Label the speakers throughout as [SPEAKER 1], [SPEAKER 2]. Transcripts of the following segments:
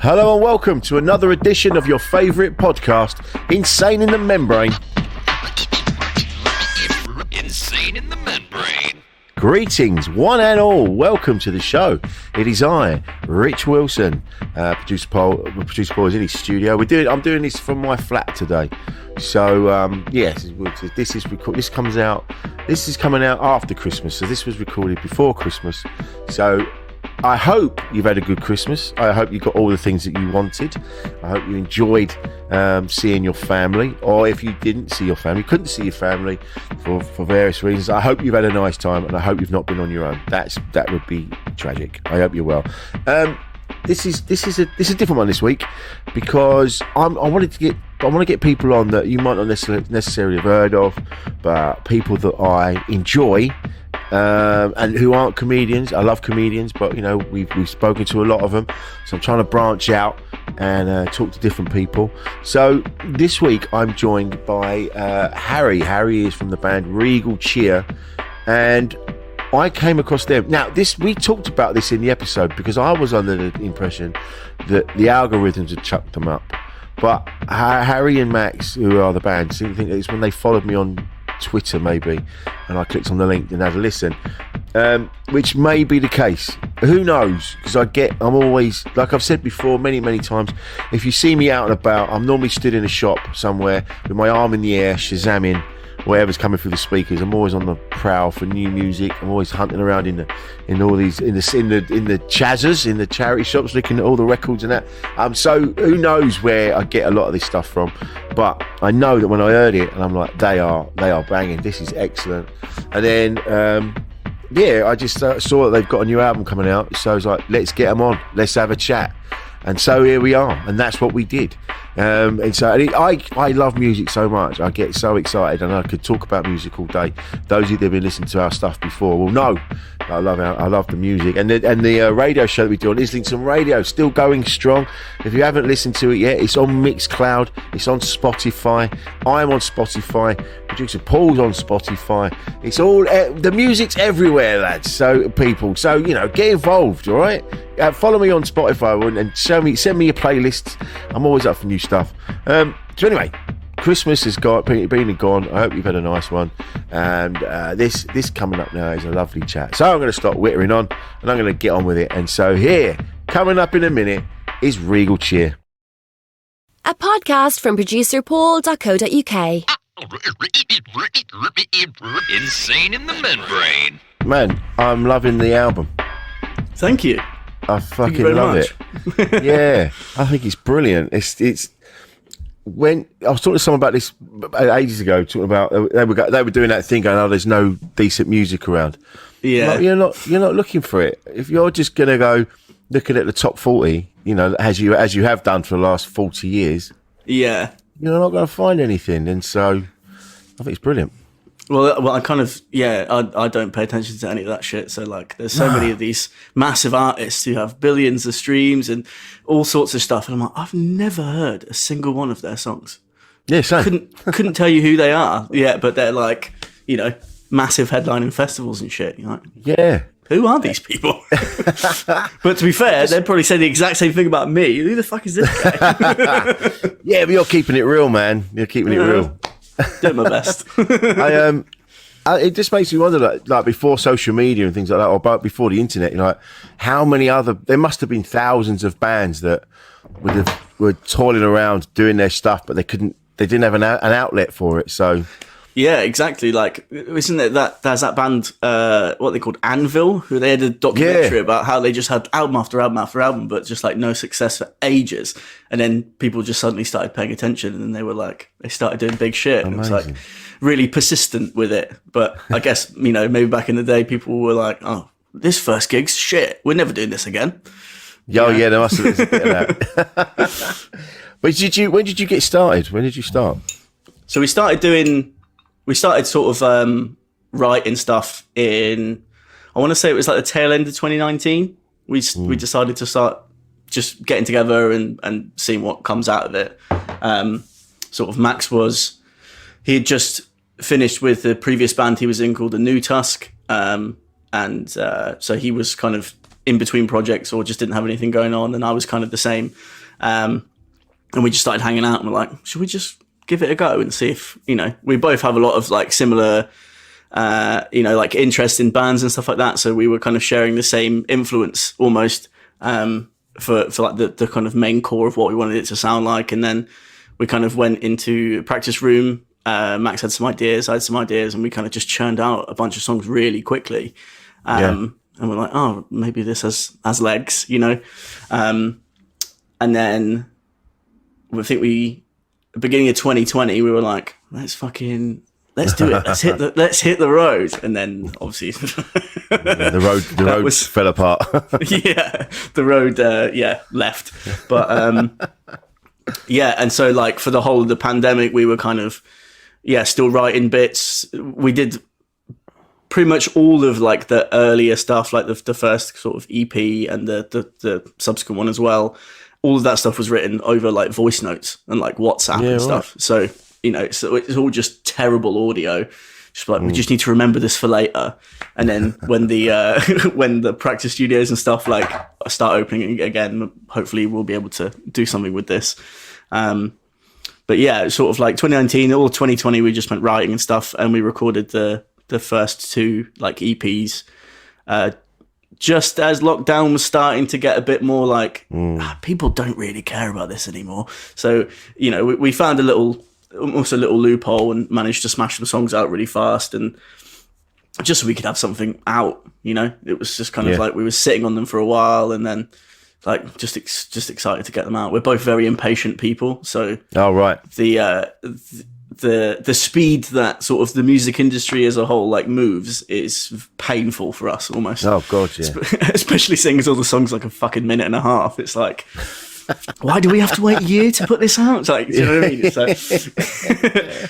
[SPEAKER 1] Hello and welcome to another edition of your favourite podcast, Insane in the Membrane.
[SPEAKER 2] Insane in the Membrane.
[SPEAKER 1] Greetings, one and all. Welcome to the show. It is I, Rich Wilson, producer Paul is in his studio. I'm doing this from my flat today. So yes, this is coming out after Christmas. So this was recorded before Christmas. So I hope you've had a good Christmas. I hope you got all the things that you wanted. I hope you enjoyed seeing your family, or if you didn't see your family, couldn't see your family for various reasons, I hope you've had a nice time, and I hope you've not been on your own. That would be tragic. I hope you're well. This is a different one this week because I want to get people on that you might not necessarily have heard of, but people that I enjoy. And who aren't comedians. I love comedians, but you know we've spoken to a lot of them, so I'm trying to branch out and talk to different people. So this week I'm joined by Harry. Harry is from the band Regal Cheer, and I came across them. Now we talked about this in the episode because I was under the impression that the algorithms had chucked them up, but Harry and Max, who are the band, seem to think it's when they followed me on Twitter maybe, and I clicked on the link and had a listen, which may be the case. Who knows? Because I'm always, like I've said before many times, if you see me out and about, I'm normally stood in a shop somewhere with my arm in the air, shazamming whatever's coming through the speakers. I'm always on the prowl for new music. I'm always hunting around in the chazzers, in the charity shops, looking at all the records and that. So who knows where I get a lot of this stuff from? But I know that when I heard it, and I'm like, they are banging. This is excellent. And then I just saw that they've got a new album coming out. So I was like, let's get them on. Let's have a chat. And so here we are, and that's what we did. And so I love music so much. I get so excited, and I could talk about music all day. Those of you that have been listening to our stuff before will know I love the music. And the radio show that we do on Islington Radio, still going strong. If you haven't listened to it yet, it's on Mixcloud, it's on Spotify. I'm on Spotify. Producer Paul's on Spotify. It's all the music's everywhere, lads. So people, get involved, all right? Follow me on Spotify and send me your playlists. I'm always up for new stuff. So anyway, Christmas has been and gone. I hope you've had a nice one. And this coming up now is a lovely chat. So I'm going to stop whittering on, and I'm going to get on with it. And so here, coming up in a minute, is Regal Cheer.
[SPEAKER 3] A podcast from producer Paul.co.uk.
[SPEAKER 2] Insane in the Membrane.
[SPEAKER 1] Man, I'm loving the album.
[SPEAKER 4] Thank you.
[SPEAKER 1] I fucking love it. Yeah, I think it's brilliant. It's when I was talking to someone about this ages ago, talking about they were doing that thing going, oh, there's no decent music around.
[SPEAKER 4] Yeah,
[SPEAKER 1] you're not looking for it. If you're just gonna go looking at the top 40, as you have done for the last 40 years,
[SPEAKER 4] yeah,
[SPEAKER 1] you're not going to find anything. And so I think it's brilliant.
[SPEAKER 4] Well, I kind of, I don't pay attention to any of that shit. So, there's so many of these massive artists who have billions of streams and all sorts of stuff. And I'm like, I've never heard a single one of their songs.
[SPEAKER 1] Yeah, same.
[SPEAKER 4] Couldn't tell you who they are. Yeah, but they're massive headlining festivals and shit. You're like,
[SPEAKER 1] yeah.
[SPEAKER 4] Who are these people? But to be fair, they'd probably say the exact same thing about me. Who the fuck is this guy?
[SPEAKER 1] Yeah, but you're keeping it real, man. You're keeping it real.
[SPEAKER 4] Doing my best.
[SPEAKER 1] It just makes me wonder, like before social media and things like that, or before the internet, how many there must have been thousands of bands that were toiling around doing their stuff, but they didn't have an outlet for it. So
[SPEAKER 4] yeah, exactly. Isn't it that there's that band, what they called Anvil, who they had a documentary about how they just had album after album after album, but just no success for ages. And then people just suddenly started paying attention, and then they started doing big shit. And it was really persistent with it. But I guess, maybe back in the day, people were like, oh, this first gig's shit. We're never doing this again.
[SPEAKER 1] Yeah, there must have been a bit of that. But when did you get started? When did you start?
[SPEAKER 4] So we started sort of writing stuff in, I want to say it was the tail end of 2019. We decided to start just getting together and seeing what comes out of it. Sort of Max he had just finished with the previous band he was in called the New Tusk. So he was kind of in between projects or just didn't have anything going on, and I was kind of the same. And we just started hanging out, and we're like, should we just give it a go and see if, we both have a lot of like similar, like interest in bands and stuff like that. So we were kind of sharing the same influence almost, for like the kind of main core of what we wanted it to sound like. And then we kind of went into practice room. Max had some ideas, I had some ideas, and we kind of just churned out a bunch of songs really quickly. And we're like, oh, maybe this has legs, and then I think beginning of 2020, we were like, let's do it. Let's hit the road. And then obviously
[SPEAKER 1] the road fell apart.
[SPEAKER 4] Yeah, the road, left. But and so like for the whole of the pandemic, we were kind of, still writing bits. We did pretty much all of like the earlier stuff, like the first sort of EP and the subsequent one as well. All of that stuff was written over like voice notes and like WhatsApp and stuff. So, so it's all just terrible audio. Just like, we just need to remember this for later. And then when the when the practice studios and stuff like start opening again, hopefully we'll be able to do something with this. But yeah, sort of like 2019 or 2020, we just went writing and stuff, and we recorded the first two like EPs just as lockdown was starting to get a bit more like people don't really care about this anymore. So we found almost a little loophole and managed to smash some songs out really fast, and just so we could have something out. It was just kind of like we were sitting on them for a while, and then like just excited to get them out. We're both very impatient people, so the speed that sort of the music industry as a whole like moves is painful for us almost.
[SPEAKER 1] Oh god, yeah.
[SPEAKER 4] Especially seeing all the songs like a fucking minute and a half. It's like, why do we have to wait a year to put this out? It's like, do you know what I mean? It's like,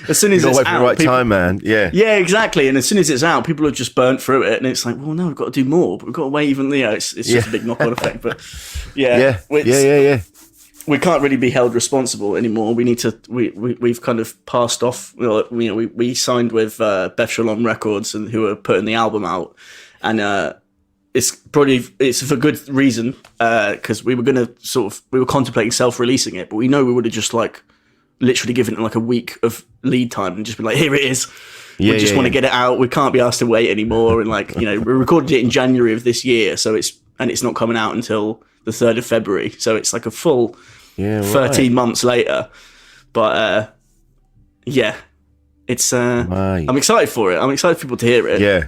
[SPEAKER 4] as soon as it's out,
[SPEAKER 1] right time, man. Yeah,
[SPEAKER 4] exactly. And as soon as it's out, people have just burnt through it, and it's like, well, no, we've got to do more, but we've got to wait even. It's just a big knock-on effect. But yeah. We can't really be held responsible anymore. We need to. We've kind of passed off. We signed with Beth Shalom Records, and who are putting the album out, and it's for good reason, because we were contemplating self-releasing it, but we know we would have just like literally given it like a week of lead time and just been like, here it is. We just want to get it out. We can't be asked to wait anymore. And like, we recorded it in January of this year, so it's not coming out until the 3rd of February. So it's like a full 13 months later. But it's I'm excited for it. I'm excited for people to hear it.
[SPEAKER 1] Yeah.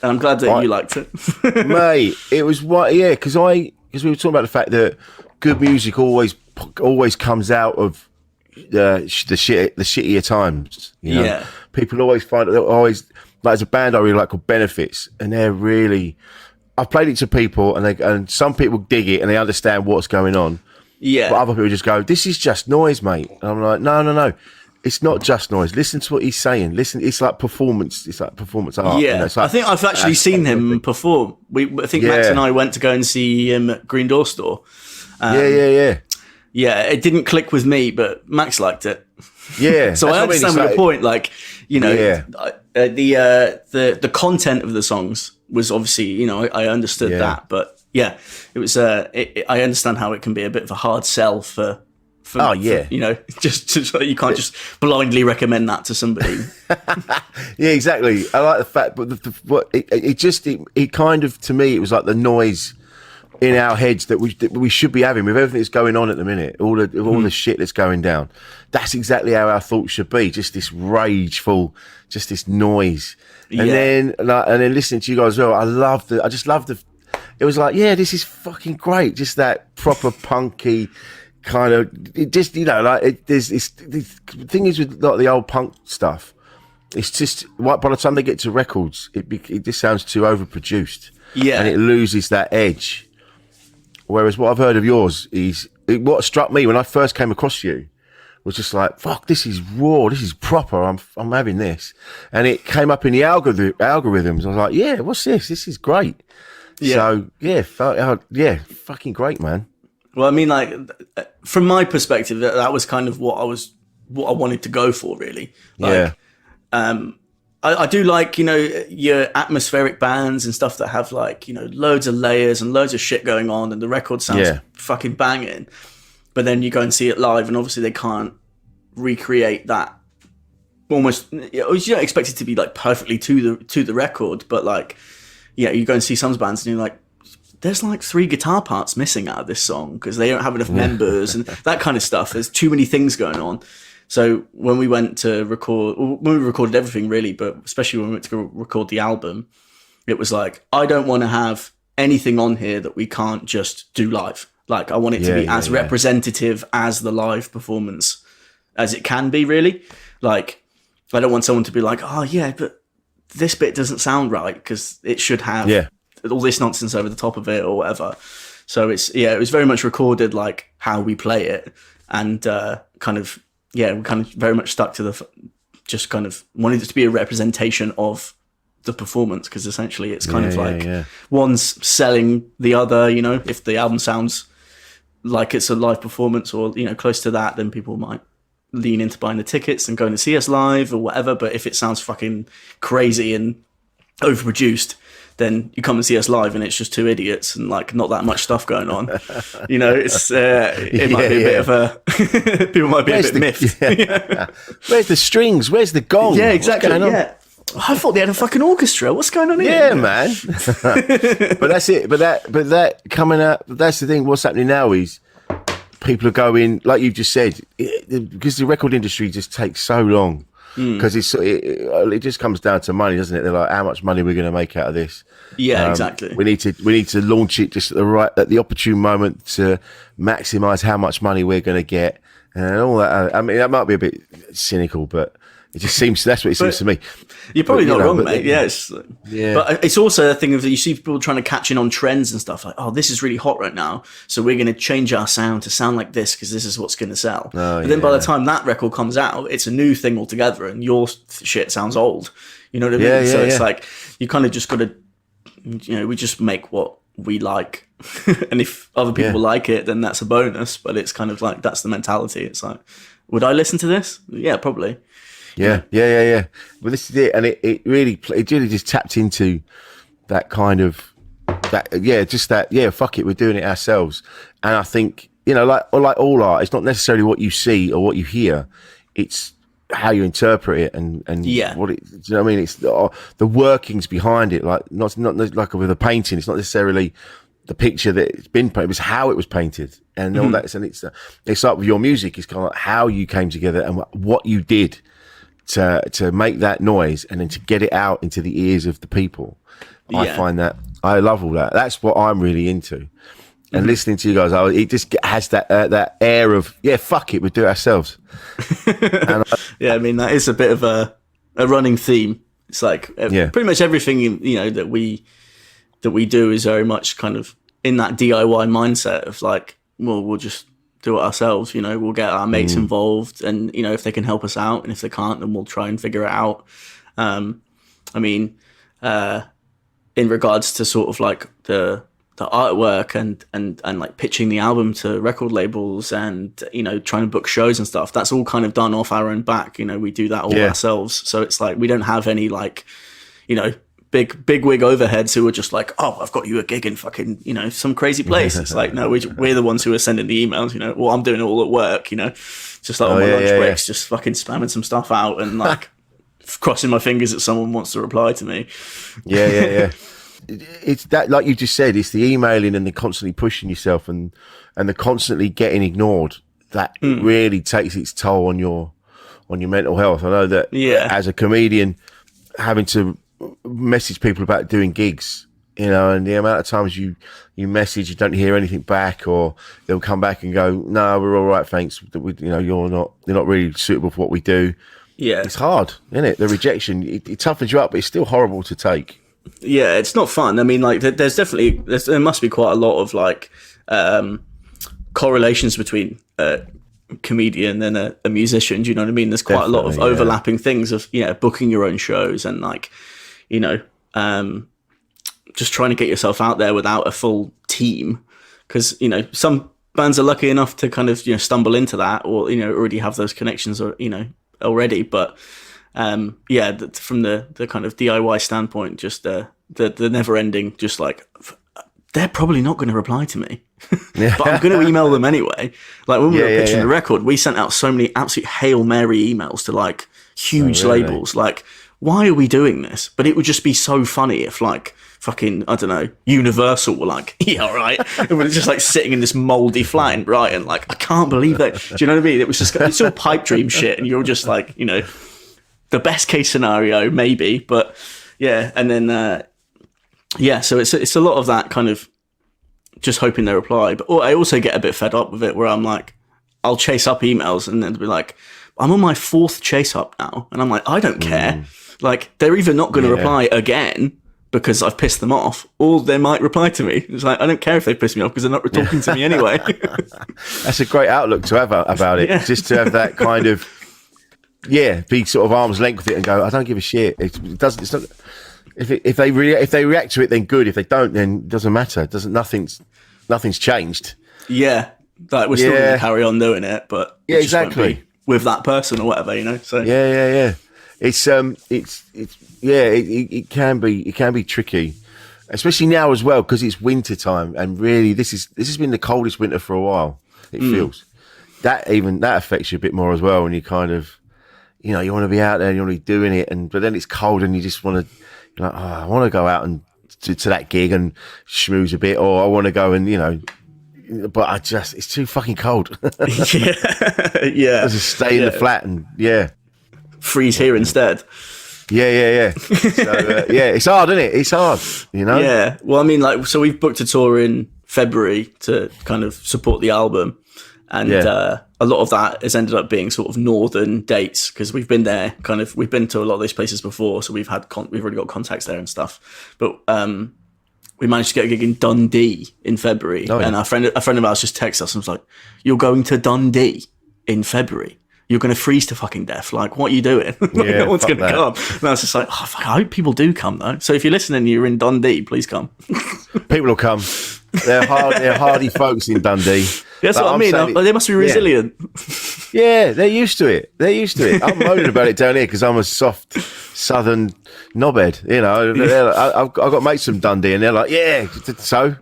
[SPEAKER 4] And I'm glad that you liked it.
[SPEAKER 1] Mate, it was because we were talking about the fact that good music always comes out of the shittier times. Yeah. People always find it. Always, like, there's a band I really like called Benefits, and they're really. I've played it to people, and some people dig it and they understand what's going on. Yeah. But other people just go, "This is just noise, mate." And I'm like, no. It's not just noise. Listen to what he's saying. Listen, it's like performance. It's like performance art.
[SPEAKER 4] Yeah,
[SPEAKER 1] like,
[SPEAKER 4] I think I've actually seen him perform. I think Max and I went to go and see him at Green Door Store. Yeah, it didn't click with me, but Max liked it.
[SPEAKER 1] Yeah.
[SPEAKER 4] So I understand your point. Like, the content of the songs was obviously, I understood that, but yeah, it was. I understand how it can be a bit of a hard sell for just you can't just blindly recommend that to somebody.
[SPEAKER 1] Yeah, exactly. I like the fact, but it kind of, to me, it was like the noise in our heads that we should be having with everything that's going on at the minute, all the shit that's going down. That's exactly how our thoughts should be. Just this rageful, just this noise, and then listening to you guys as well. I just love the. It was like, this is fucking great. Just that proper punky kind of. It just there's this. The thing is with a lot of the old punk stuff, it's just by the time they get to records, it just sounds too overproduced. Yeah, and it loses that edge. Whereas what I've heard of yours what struck me when I first came across you was just like, fuck, this is raw, this is proper, I'm having this. And it came up in the algorithms. I was like, yeah, what's this? This is great. Yeah. So, fucking great, man.
[SPEAKER 4] Well, I mean, like, from my perspective, that was kind of what I wanted to go for, really. Like, I do like, your atmospheric bands and stuff that have like, loads of layers and loads of shit going on, and the record sounds fucking banging. But then you go and see it live, and obviously they can't recreate that. Almost, you don't expect it to be like perfectly to the record, but like, you go and see some bands and you're like, there's like 3 guitar parts missing out of this song because they don't have enough members and that kind of stuff. There's too many things going on. So when we went to record, when we recorded everything really, but especially when we went to record the album, it was like, I don't want to have anything on here that we can't just do live. Like, I want it to be as representative as the live performance as it can be, really. Like, I don't want someone to be like, oh yeah, but this bit doesn't sound right because it should have all this nonsense over the top of it or whatever. So it was very much recorded like how we play it, and we kind of very much stuck to just kind of wanted it to be a representation of the performance, because essentially it's kind of like one's selling the other. If the album sounds like it's a live performance or close to that, then people might lean into buying the tickets and going to see us live or whatever. But if it sounds fucking crazy and overproduced, then you come and see us live and it's just 2 idiots and like not that much stuff going on. It's it might be a bit of a people might be a bit miffed.
[SPEAKER 1] Where's the strings? Where's the gong?
[SPEAKER 4] Yeah, exactly. Yeah. I thought they had a fucking orchestra. What's going on here?
[SPEAKER 1] Yeah, man. But that's it. But that coming up. That's the thing. What's happening now is people are going, like you've just said, because the record industry just takes so long. Because it just comes down to money, doesn't it? They're like, how much money we're going to make out of this?
[SPEAKER 4] Yeah, exactly.
[SPEAKER 1] We need to launch it just at the opportune moment to maximise how much money we're going to get and all that. I mean, that might be a bit cynical, but it just seems that's what it seems to me.
[SPEAKER 4] You're probably not wrong, mate. Yes. Yeah. But it's also a thing of you see people trying to catch in on trends and stuff like, oh, this is really hot right now, so we're going to change our sound to sound like this because this is what's going to sell. But then by the time that record comes out, it's a new thing altogether, and your shit sounds old. You know what I mean? So it's like you kind of just got to, we just make what we like, and if other people like it, then that's a bonus. But it's kind of like that's the mentality. It's like, would I listen to this? Yeah, probably.
[SPEAKER 1] Yeah. Well, this is it, and it really just tapped into that kind of fuck it, we're doing it ourselves. And I think like all art, it's not necessarily what you see or what you hear; it's how you interpret it and what it. Do you know what I mean? It's the workings behind it. Like not like with a painting, it's not necessarily the picture that it's been painted, it's how it was painted and all that. And it's like with your music, it's kind of like how you came together and what you did to make that noise and then to get it out into the ears of the people. I find that I love all that. That's what I'm really into. And listening to you guys, it just has that air of fuck it, we'll do it ourselves.
[SPEAKER 4] I mean that is a bit of a running theme. It's like pretty much everything that we do is very much kind of in that DIY mindset of like, well, we'll just do it ourselves. We'll get our mates involved, and if they can help us out, and if they can't, then we'll try and figure it out. I mean, in regards to sort of like the artwork and like pitching the album to record labels and trying to book shows and stuff, that's all kind of done off our own back. We do that all ourselves, so it's like we don't have any like big wig overheads who are just like, oh, I've got you a gig in fucking some crazy place. It's like, no, we're the ones who are sending the emails. Well, I'm doing it all at work. Just like on my lunch breaks, just fucking spamming some stuff out and like crossing my fingers that someone wants to reply to me.
[SPEAKER 1] Yeah. It's that, like you just said, it's the emailing and the constantly pushing yourself and the constantly getting ignored that really takes its toll on your mental health. I know that as a comedian, having to message people about doing gigs, and the amount of times you message, you don't hear anything back, or they'll come back and go, no, we're all right, thanks. You're not really suitable for what we do. Yeah, it's hard, isn't it? The rejection, it toughens you up, but it's still horrible to take.
[SPEAKER 4] Yeah, it's not fun. I mean, like, there must be quite a lot of like correlations between a comedian and a musician. Do you know what I mean? There's quite a lot of overlapping things of booking your own shows and like just trying to get yourself out there without a full team, because some bands are lucky enough to kind of stumble into that or already have those connections or already, but From the kind of DIY standpoint, just the never ending, just like, they're probably not going to reply to me, but I'm going to email them anyway. Like when we were pitching the record, we sent out so many absolute Hail Mary emails to like huge labels. Like, why are we doing this? But it would just be so funny if like fucking, I don't know, Universal were like, yeah, all right. And we're just like sitting in this mouldy flat in Brighton. Like, I can't believe that. Do you know what I mean? It was just, it's all pipe dream shit. And you're just like, you know, the best case scenario, maybe. But yeah. And then, so it's a lot of that kind of just hoping they reply. But I also get a bit fed up with it where I'm like, I'll chase up emails and then be like, I'm on my 4th chase up now. And I'm like, I don't care. Like, they're either not going to reply again because I've pissed them off, or they might reply to me. It's like, I don't care if they piss me off because they're not talking to me anyway.
[SPEAKER 1] That's a great outlook to have about it. Yeah. Just to have that kind of, be sort of arm's length with it and go, I don't give a shit. It doesn't, it's not, if they react to it, then good. If they don't, then it doesn't matter. Nothing's changed. Yeah.
[SPEAKER 4] Like, we're still going to carry on doing it, but it just won't
[SPEAKER 1] exactly.
[SPEAKER 4] be with that person or whatever, you know? So
[SPEAKER 1] yeah. It can be tricky, especially now as well, because it's winter time, and really this has been the coldest winter for a while. It feels that affects you a bit more as well, when you kind of, you know, you want to be out there and you want to be doing it, but then it's cold and you just want to, you're like, I want to go out and to that gig and schmooze a bit, or I want to go and, you know, but it's too fucking cold.
[SPEAKER 4] Yeah.
[SPEAKER 1] Just stay in the flat and
[SPEAKER 4] freeze here instead.
[SPEAKER 1] Yeah. So, it's hard, isn't it? It's hard, you know?
[SPEAKER 4] Yeah. Well, I mean, like, so we've booked a tour in February to kind of support the album. And a lot of that has ended up being sort of northern dates, because we've been there, we've been to a lot of those places before. So we've already got contacts there and stuff. But we managed to get a gig in Dundee in February. Oh, yeah. And a friend of ours just texted us and was like, "You're going to Dundee in February? You're going to freeze to fucking death. Like, what are you doing? No one's going to come." And I was just like, fuck, I hope people do come, though. So if you're listening and you're in Dundee, please come.
[SPEAKER 1] People will come. They're hardy folks in Dundee.
[SPEAKER 4] That's what I mean. They must be resilient.
[SPEAKER 1] Yeah, they're used to it. I'm moaning about it down here because I'm a soft southern knobhead. You know, I've got mates from Dundee, and they're like, so.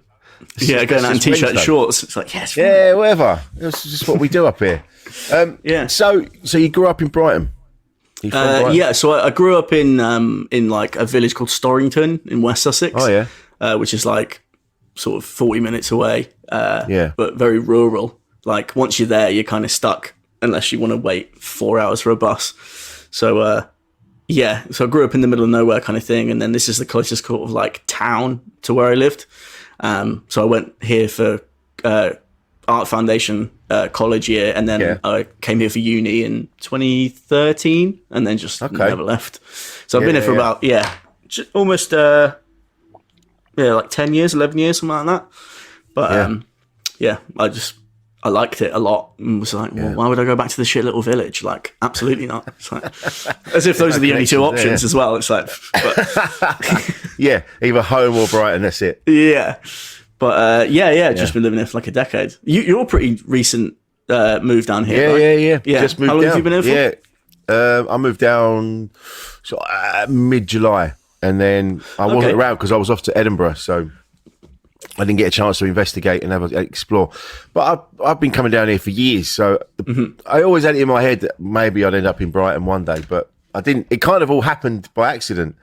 [SPEAKER 4] Going out in t-shirt and shorts. It's like, yes.
[SPEAKER 1] Yeah, whatever. It's just what we do up here. So you grew up in Brighton?
[SPEAKER 4] Yeah, so I grew up in like a village called Storrington in West Sussex.
[SPEAKER 1] Oh yeah,
[SPEAKER 4] which is like sort of 40 minutes away. But very rural. Like, once you're there, you're kind of stuck unless you want to wait 4 hours for a bus. So so I grew up in the middle of nowhere kind of thing, and then this is the closest sort of like town to where I lived. So I went here for Art Foundation college year, and then I came here for uni in 2013, and then just never left. So I've been here for about almost like 10 years, 11 years, something like that. But I liked it a lot, and was like, well, why would I go back to the shit little village? Like, absolutely not. It's like, as if those are the only two options as well. It's like,
[SPEAKER 1] either home or Brighton. That's it.
[SPEAKER 4] Yeah. But just been living here for like a decade. You're pretty recent move down here, right?
[SPEAKER 1] Yeah. Just moved
[SPEAKER 4] How long
[SPEAKER 1] down.
[SPEAKER 4] have you been here for?
[SPEAKER 1] I moved down mid-July, and then I wasn't around because I was off to Edinburgh, so I didn't get a chance to investigate and explore. But I've been coming down here for years, so I always had it in my head that maybe I'd end up in Brighton one day, but I didn't. It kind of all happened by accident.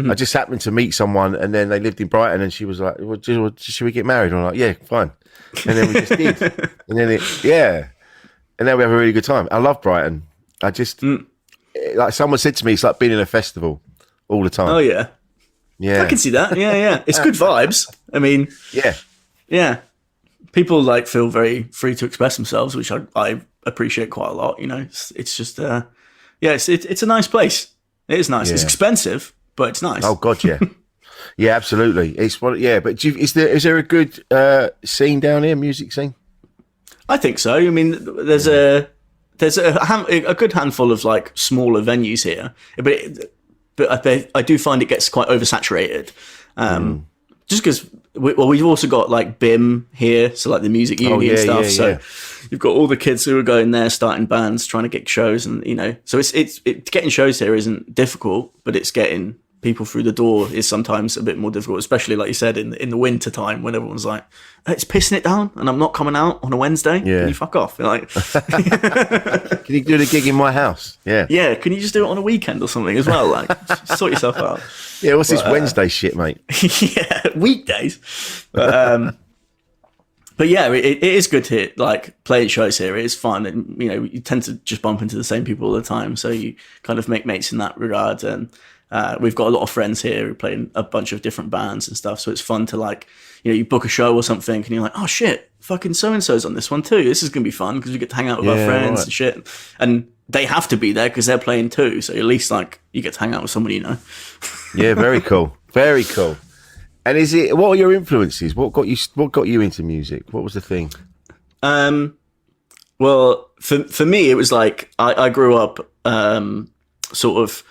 [SPEAKER 1] I just happened to meet someone, and then they lived in Brighton, and she was like, well, should we get married? And I'm like, yeah, fine. And then we just did. And then and then we have a really good time. I love Brighton. I just, like someone said to me, it's like being in a festival all the time.
[SPEAKER 4] Oh, yeah.
[SPEAKER 1] Yeah.
[SPEAKER 4] I can see that. Yeah. It's good vibes. I mean, yeah. People like feel very free to express themselves, which I appreciate quite a lot. You know, it's just, it's a nice place. It is nice. Yeah. It's expensive, but it's nice.
[SPEAKER 1] Oh God, yeah, yeah, absolutely. It's what, But is there a good scene down here, music scene?
[SPEAKER 4] I think so. I mean, there's a good handful of like smaller venues here, but I do find it gets quite oversaturated. Just because we've also got like BIM here, so like the music uni and stuff. So you've got all the kids who are going there, starting bands, trying to get shows, and so it's getting shows here isn't difficult, but it's getting people through the door is sometimes a bit more difficult, especially like you said in the winter time when everyone's like, it's pissing it down and I'm not coming out on a Wednesday. Can you fuck off? You're like,
[SPEAKER 1] can you do the gig in my house?
[SPEAKER 4] Yeah, can you just do it on a weekend or something as well? Like, sort yourself out.
[SPEAKER 1] Yeah, what's this Wednesday shit, mate?
[SPEAKER 4] Yeah, weekdays. But yeah, it is good to like play at shows here. It is fun, and you tend to just bump into the same people all the time, so you kind of make mates in that regard. And we've got a lot of friends here who play in a bunch of different bands and stuff, so it's fun to like you book a show or something, and you're like, oh shit, fucking so and so's on this one too. This is gonna be fun because we get to hang out with our friends and shit, and they have to be there because they're playing too. So at least like you get to hang out with somebody
[SPEAKER 1] Yeah, very cool, very cool. And what are your influences? What got you into music? What was the thing?
[SPEAKER 4] Well, for me, it was like I grew up sort of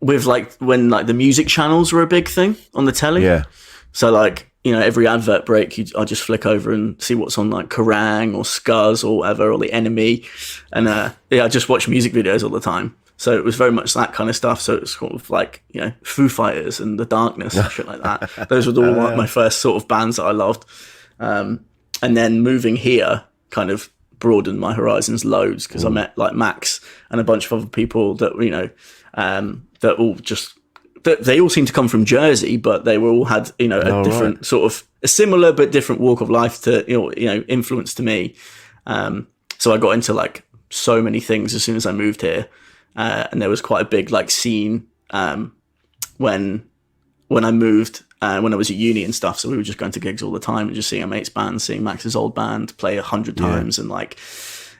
[SPEAKER 4] with like when like the music channels were a big thing on the telly.
[SPEAKER 1] Yeah.
[SPEAKER 4] So like every advert break, I'd just flick over and see what's on like Kerrang or Scuzz or whatever, or The Enemy, and I just watch music videos all the time. So it was very much that kind of stuff. So it was sort of like, Foo Fighters and The Darkness and shit like that. Those were all my first sort of bands that I loved. And then moving here kind of broadened my horizons loads because I met like Max and a bunch of other people that, that all just, they all seem to come from Jersey, but they were all had, a different sort of a similar but different walk of life to, influence to me. So I got into like so many things as soon as I moved here. And there was quite a big like scene when I moved, when I was at uni and stuff. So we were just going to gigs all the time and just seeing our mates' band, seeing Max's old band play 100 times, and like,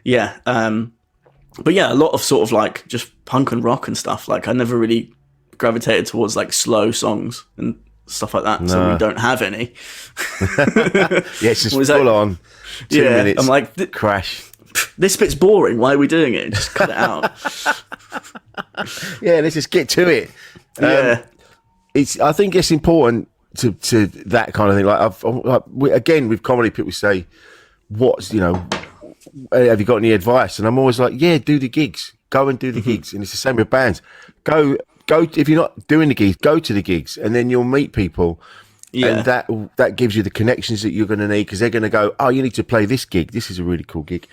[SPEAKER 4] but yeah, a lot of sort of like just punk and rock and stuff. Like I never really gravitated towards like slow songs and stuff like that. So we don't have any.
[SPEAKER 1] It's just full on 2 minutes.
[SPEAKER 4] I'm like
[SPEAKER 1] crash.
[SPEAKER 4] This bit's boring. Why are we doing it? Just cut it out.
[SPEAKER 1] Let's just get to it. I think it's important to that kind of thing. Again, with comedy, people say, have you got any advice? And I'm always like, do the gigs. Go and do the gigs. And it's the same with bands. Go. If you're not doing the gigs, go to the gigs, and then you'll meet people. Yeah. And that gives you the connections that you're going to need, because they're going to go, oh, you need to play this gig. This is a really cool gig.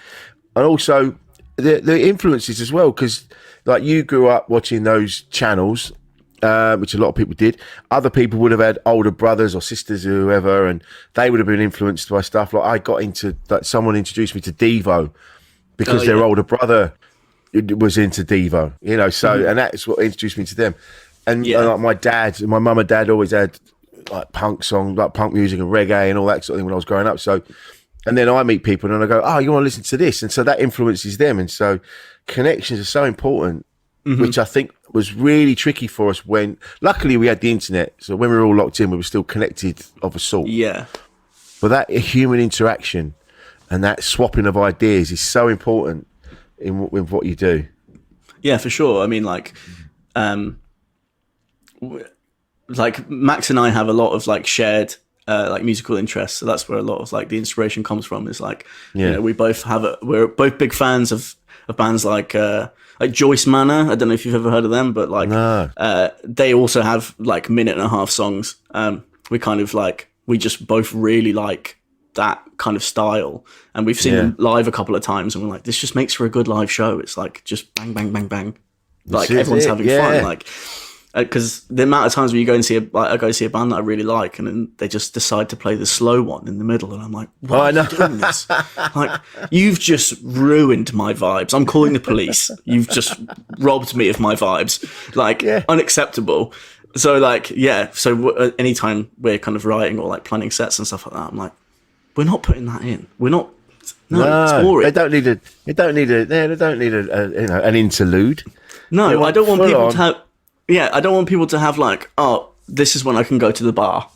[SPEAKER 1] And also the influences as well, because like you grew up watching those channels, which a lot of people did. Other people would have had older brothers or sisters or whoever, and they would have been influenced by stuff. Like I got into, like someone introduced me to Devo because their older brother was into Devo, and that's what introduced me to them. And like my mum and dad always had like punk songs, like punk music and reggae and all that sort of thing when I was growing up. So, and then I meet people and I go, oh, you want to listen to this? And so that influences them. And so connections are so important, which I think was really tricky for us when, luckily we had the internet. So when we were all locked in, we were still connected of a sort. Yeah. But that human interaction and that swapping of ideas is so important in what you do.
[SPEAKER 4] Yeah, for sure. I mean, like Max and I have a lot of like shared like musical interests, so that's where a lot of like the inspiration comes from. Is like we both we're both big fans of bands like Joyce Manor. I don't know if you've ever heard of them, but like they also have like 1.5-minute songs. We kind of like, we just both really like that kind of style, and we've seen them live a couple of times, and we're like, this just makes for a good live show. It's like just bang bang bang bang, like everyone's having fun, like. Because the amount of times when you go and see I go see a band that I really like, and then they just decide to play the slow one in the middle, and I'm like, why are you doing this? Like, you've just ruined my vibes. I'm calling the police. You've just robbed me of my vibes. Like, unacceptable. So like, so anytime we're kind of writing or like planning sets and stuff like that, I'm like, we're not putting that in. We're not. No, it's boring.
[SPEAKER 1] They don't need an interlude.
[SPEAKER 4] No, I don't want people to have. Yeah, I don't want people to have like, oh, this is when I can go to the bar.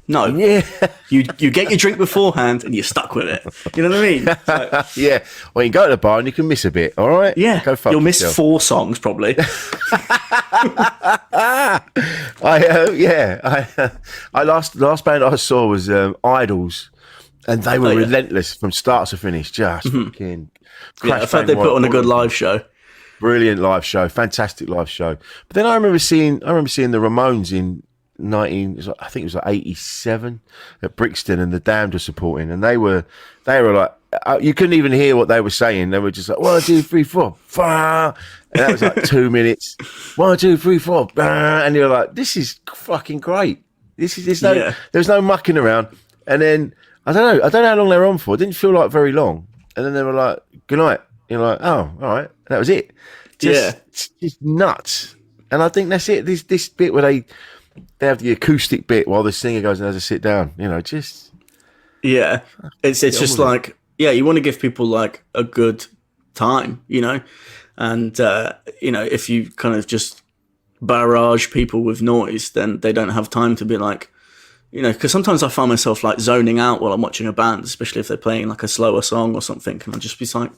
[SPEAKER 4] No.
[SPEAKER 1] Yeah.
[SPEAKER 4] You get your drink beforehand and you're stuck with it. You know what I mean? So,
[SPEAKER 1] Yeah. Well, you can go to the bar and you can miss a bit. All right.
[SPEAKER 4] yeah.
[SPEAKER 1] Go fuck
[SPEAKER 4] You'll miss
[SPEAKER 1] yourself.
[SPEAKER 4] 4 songs probably.
[SPEAKER 1] Last band I saw was Idols, and they were
[SPEAKER 4] Oh, yeah.
[SPEAKER 1] relentless from start to finish. Just fucking.
[SPEAKER 4] Yeah, I've heard they put on a good live show.
[SPEAKER 1] Brilliant live show, fantastic live show. But then I remember seeing the Ramones in I think it was like 87 at Brixton, and the Damned were supporting, and they were like, you couldn't even hear what they were saying. They were just like 1, 2, 3, 4, and that was like 2 minutes. 1, 2, 3, 4, and you're like, this is fucking great. There was no mucking around. And then I don't know how long they were on for. It didn't feel like very long. And then they were like, good night. You're like, oh, all right. And that was it. Just nuts. And I think that's it. This bit where they have the acoustic bit while the singer goes and has a sit down. Just
[SPEAKER 4] it's just like, you want to give people like a good time, and if you kind of just barrage people with noise, then they don't have time to be like, because sometimes I find myself like zoning out while I'm watching a band, especially if they're playing like a slower song or something, and I'll just be like,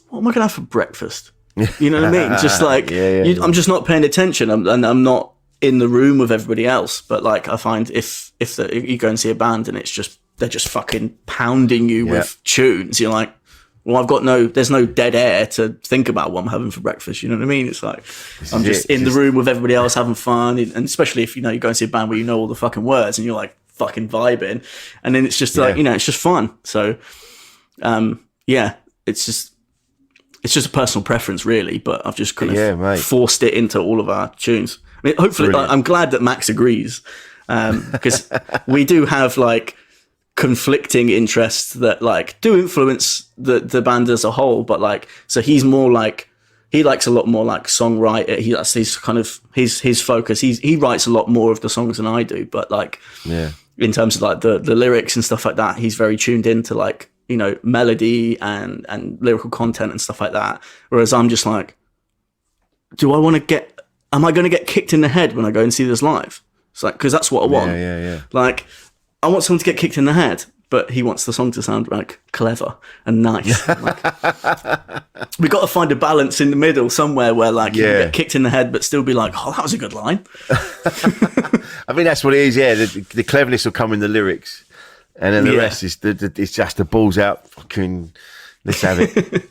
[SPEAKER 4] what am I gonna have for breakfast? You know what I mean? Just like, I'm just not paying attention, and I'm not in the room with everybody else. But like, I find if you go and see a band and they're just fucking pounding you with tunes, you're like, well, there's no dead air to think about what I'm having for breakfast. You know what I mean? It's like, I'm just in the room with everybody else having fun. And especially if, you go and see a band where you know all the fucking words and you're like fucking vibing. And then it's just like, it's just fun. So, it's just a personal preference really, but I've just kind of forced it into all of our tunes. I mean, hopefully, I'm glad that Max agrees, because we do have like conflicting interests that like do influence the band as a whole. But like, so he's more like, he likes a lot more like songwriter. That's his kind of his focus. He writes a lot more of the songs than I do. But like, in terms of like the lyrics and stuff like that, he's very tuned into like, melody and lyrical content and stuff like that. Whereas I'm just like, am I going to get kicked in the head when I go and see this live? It's like, because that's what I want.
[SPEAKER 1] Yeah.
[SPEAKER 4] Like, I want someone to get kicked in the head, but he wants the song to sound like clever and nice. Like, we got to find a balance in the middle somewhere where like you can get kicked in the head, but still be like, oh, that was a good line.
[SPEAKER 1] I think that's what it is. Yeah, the cleverness will come in the lyrics, and then the rest is it's just the balls out. Fucking let's have it.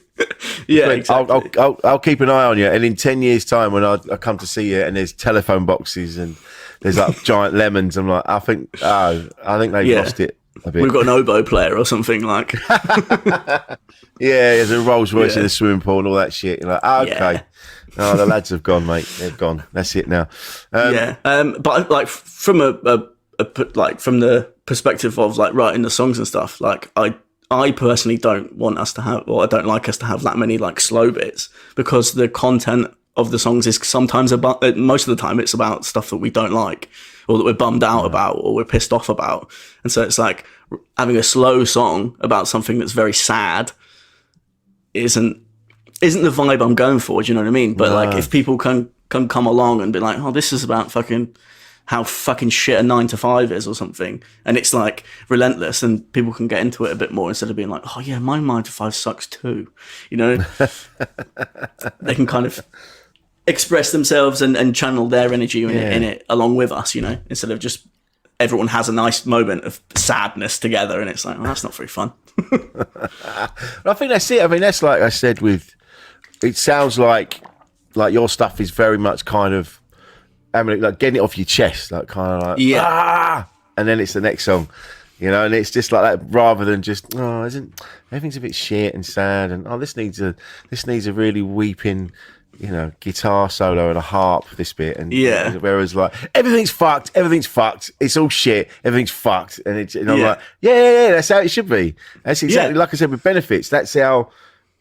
[SPEAKER 4] Exactly.
[SPEAKER 1] I'll keep an eye on you, and in 10 years' time, when I come to see you, and there's telephone boxes and there's like giant lemons, I'm like, I think they've lost it a bit.
[SPEAKER 4] We've got an oboe player or something like.
[SPEAKER 1] There's a Rolls Royce in the swimming pool and all that shit. You're like, okay. Oh, the lads have gone, mate. They've gone. That's it now.
[SPEAKER 4] But like from from the perspective of like writing the songs and stuff, like I personally don't want us to have, or I don't like us to have that many like slow bits, because the content of the songs is sometimes about, most of the time it's about stuff that we don't like, or that we're bummed out about, or we're pissed off about. And so it's like having a slow song about something that's very sad isn't the vibe I'm going for. Do you know what I mean? But like, if people can come along and be like, oh, this is about fucking how fucking shit a 9 to 5 is or something, and it's like relentless, and people can get into it a bit more instead of being like, oh yeah, my 9 to 5 sucks too. They can kind of express themselves and channel their energy in it along with us, instead of just everyone has a nice moment of sadness together, and it's like, well, that's not very fun.
[SPEAKER 1] I think that's it. I mean, that's like I said, it sounds like your stuff is very much kind of, like getting it off your chest, like kind of like, and then it's the next song, and it's just like that, rather than just, isn't everything's a bit shit and sad, and this needs a really weeping, guitar solo and a harp, this bit, and whereas like everything's fucked, it's all shit, everything's fucked, and I'm like, that's how it should be. That's exactly like I said with Benefits. That's how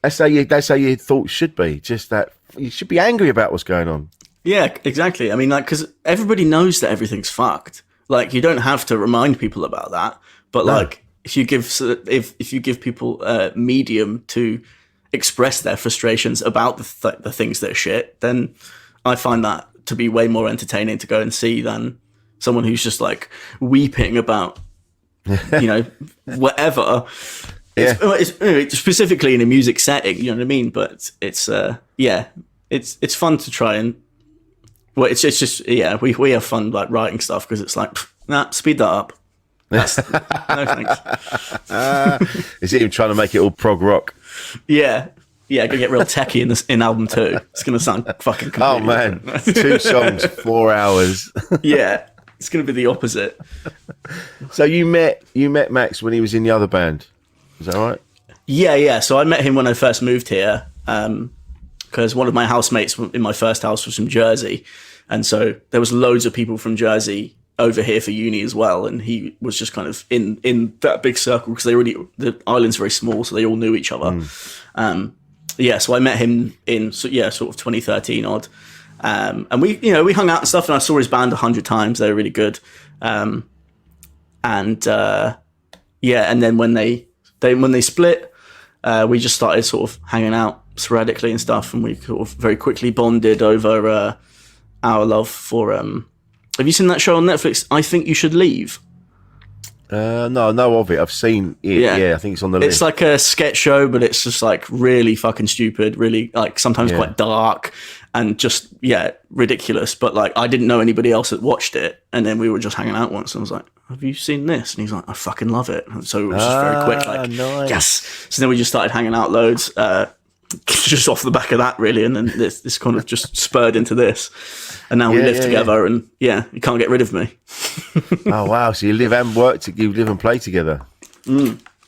[SPEAKER 1] your thoughts should be. Just that you should be angry about what's going on.
[SPEAKER 4] Yeah, exactly. I mean, like, because everybody knows that everything's fucked. Like, you don't have to remind people about that. But like, if you give people a medium to express their frustrations about the things that are shit, then I find that to be way more entertaining to go and see than someone who's just like weeping about, whatever. It's specifically in a music setting, you know what I mean? But it's fun to try and. Well, it's just we have fun like writing stuff because it's like speed that up. No thanks.
[SPEAKER 1] Is it even trying to make it all prog rock?
[SPEAKER 4] Yeah, gonna get real techie in album 2. It's gonna sound fucking.
[SPEAKER 1] Oh man, 2 songs, 4 hours.
[SPEAKER 4] Yeah, it's gonna be the opposite.
[SPEAKER 1] So you met Max when he was in the other band, is that right?
[SPEAKER 4] Yeah. So I met him when I first moved here. Because one of my housemates in my first house was from Jersey. And so there was loads of people from Jersey over here for uni as well. And he was just kind of in that big circle because the island's very small, so they all knew each other. So I met him in sort of 2013 odd. And we hung out and stuff, and I saw his band 100 times. They were really good. And then when they split, we just started sort of hanging out sporadically and stuff, and we sort of very quickly bonded over our love for have you seen that show on Netflix, I Think You Should Leave?
[SPEAKER 1] No, I know of it. I've seen it. Yeah, I think it's on the list.
[SPEAKER 4] It's like a sketch show, but it's just like really fucking stupid, really like sometimes quite dark and just ridiculous. But like I didn't know anybody else that watched it, and then we were just hanging out once and I was like, have you seen this? And he's like, I fucking love it. And so it was just very quick, like
[SPEAKER 1] nice.
[SPEAKER 4] Yes. So then we just started hanging out loads. Just off the back of that, really, and then this kind of just spurred into this, and now we live together, and you can't get rid of me.
[SPEAKER 1] Oh wow! So you live and work, you live and play together.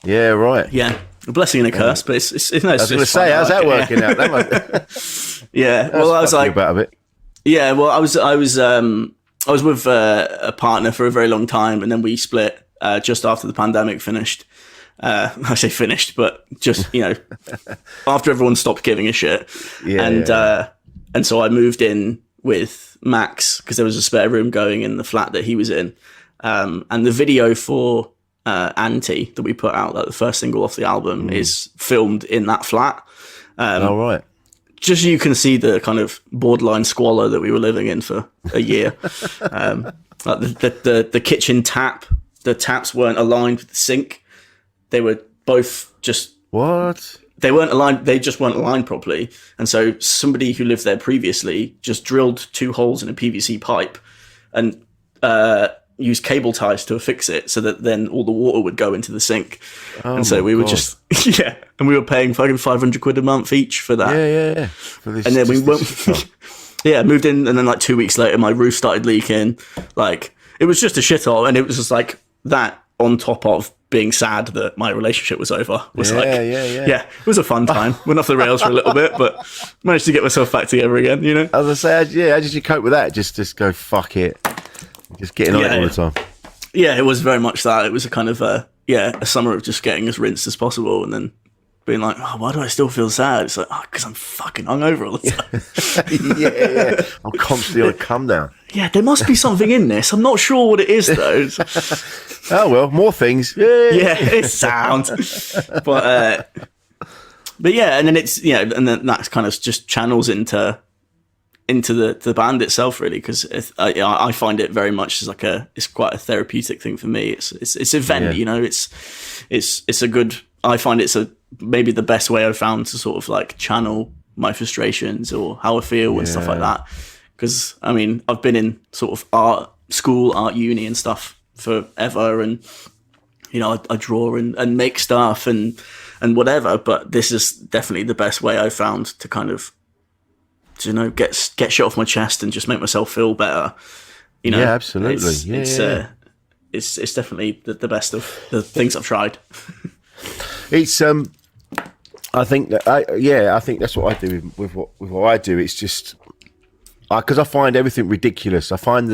[SPEAKER 1] Yeah, right.
[SPEAKER 4] Yeah, a blessing and a curse, but it's no.
[SPEAKER 1] I was going to say, how's that working out?
[SPEAKER 4] Yeah, well, I was like,
[SPEAKER 1] about a bit.
[SPEAKER 4] Yeah, well, I was with a partner for a very long time, and then we split just after the pandemic finished. I say finished, but just after everyone stopped giving a shit, and so I moved in with Max because there was a spare room going in the flat that he was in, and the video for Anti that we put out, like the first single off the album, is filmed in that flat.
[SPEAKER 1] All right.
[SPEAKER 4] Just so you can see the kind of borderline squalor that we were living in for a year. Like the kitchen tap, the taps weren't aligned with the sink. They were both just...
[SPEAKER 1] What?
[SPEAKER 4] They weren't aligned. They just weren't aligned properly. And so somebody who lived there previously just drilled 2 holes in a PVC pipe and used cable ties to fix it so that then all the water would go into the sink. Oh, and so we were just... and we were paying fucking 500 quid a month each for that.
[SPEAKER 1] Yeah.
[SPEAKER 4] And then we went... moved in, and then like 2 weeks later, my roof started leaking. Like, it was just a shithole, and it was just like that on top of being sad that my relationship was over. It was a fun time. Went off the rails for a little bit, but managed to get myself back together again,
[SPEAKER 1] As I say, how did you cope with that? Just go, fuck it. Just getting on it all the time.
[SPEAKER 4] Yeah, it was very much that. It was a kind of a summer of just getting as rinsed as possible, and then being like, oh, why do I still feel sad? It's like, because I'm fucking hungover all the time.
[SPEAKER 1] Yeah. I'm constantly on a come down.
[SPEAKER 4] Yeah, there must be something in this. I'm not sure what it is, though.
[SPEAKER 1] Oh, well, more things.
[SPEAKER 4] Yeah, it's sound. But yeah, and then it's, and then that kind of just channels into the band itself, really, because I find it very much as like it's quite a therapeutic thing for me. It's a vent, it's a good, I find it's maybe the best way I've found to sort of like channel my frustrations or how I feel and stuff like that. Because, I mean, I've been in sort of art school, art uni and stuff forever, and, I draw and make stuff and whatever, but this is definitely the best way I've found to kind of, get shit off my chest and just make myself feel better.
[SPEAKER 1] Yeah, absolutely.
[SPEAKER 4] It's definitely the best of the things I've tried.
[SPEAKER 1] It's I think that's what I do with what I do. It's just because I find everything ridiculous. I find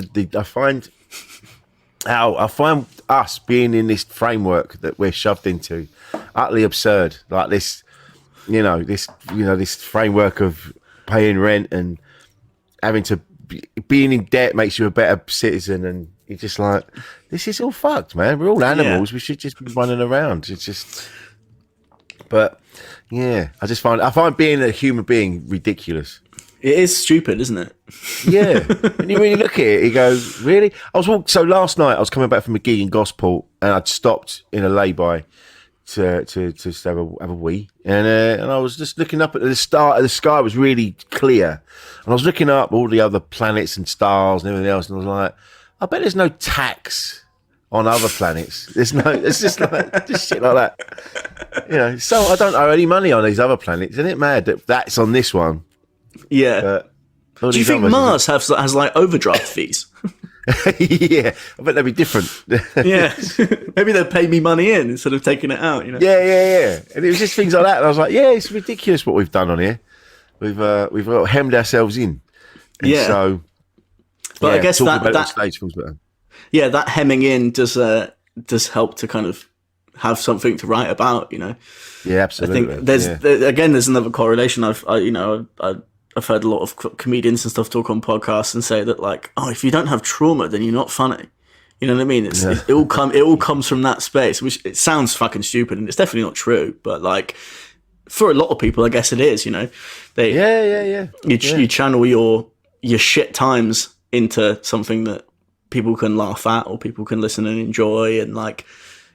[SPEAKER 1] us being in this framework that we're shoved into utterly absurd. Like this framework of paying rent and having to being in debt makes you a better citizen, and you're just like, this is all fucked, man. We're all animals. We should just be running around. It's just, but yeah, I find being a human being ridiculous.
[SPEAKER 4] It is stupid, isn't it?
[SPEAKER 1] Yeah. When you really look at it, you go, really? So last night I was coming back from a gig in Gosport, and I'd stopped in a lay-by to just have a wee, and I was just looking up at the start. The sky was really clear, and I was looking up all the other planets and stars and everything else, and I was like, I bet there's no tax on other planets. There's no. It's just like just shit like that. You know. So I don't owe any money on these other planets. Isn't it mad that that's on this one?
[SPEAKER 4] Yeah. Do you think Mars has like overdraft fees?
[SPEAKER 1] Yeah, I bet they'd be different.
[SPEAKER 4] Yeah, maybe they'll pay me money in instead of taking it out. You know?
[SPEAKER 1] Yeah. And it was just things like that, and I was like, yeah, it's ridiculous what we've done on here. We've hemmed ourselves in. And
[SPEAKER 4] yeah.
[SPEAKER 1] So,
[SPEAKER 4] but I guess that
[SPEAKER 1] stage feels better.
[SPEAKER 4] Yeah, that hemming in does help to kind of have something to write about. You know.
[SPEAKER 1] Yeah, absolutely.
[SPEAKER 4] I think there's another correlation. I've heard a lot of comedians and stuff talk on podcasts and say that, like, oh, if you don't have trauma, then you're not funny. You know what I mean? It all comes from that space, which it sounds fucking stupid, and it's definitely not true. But like, for a lot of people, I guess it is. You know, You channel your shit times into something that people can laugh at or people can listen and enjoy, and like,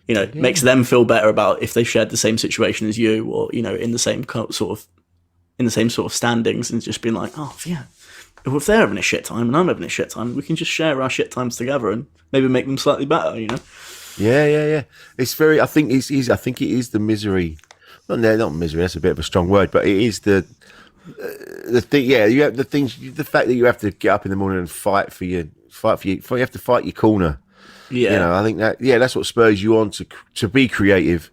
[SPEAKER 4] you know, makes them feel better about if they've shared the same situation as you, or you know, in the same sort of standings, and just being like, oh yeah, if they're having a shit time and I'm having a shit time, we can just share our shit times together and maybe make them slightly better, you know?
[SPEAKER 1] Yeah. It's very. I think it is the misery. Well, no, not misery. That's a bit of a strong word, but it is the thing. Yeah, you have the things. The fact that you have to get up in the morning and fight for you have to fight your corner.
[SPEAKER 4] Yeah,
[SPEAKER 1] you know. I think that's what spurs you on to be creative.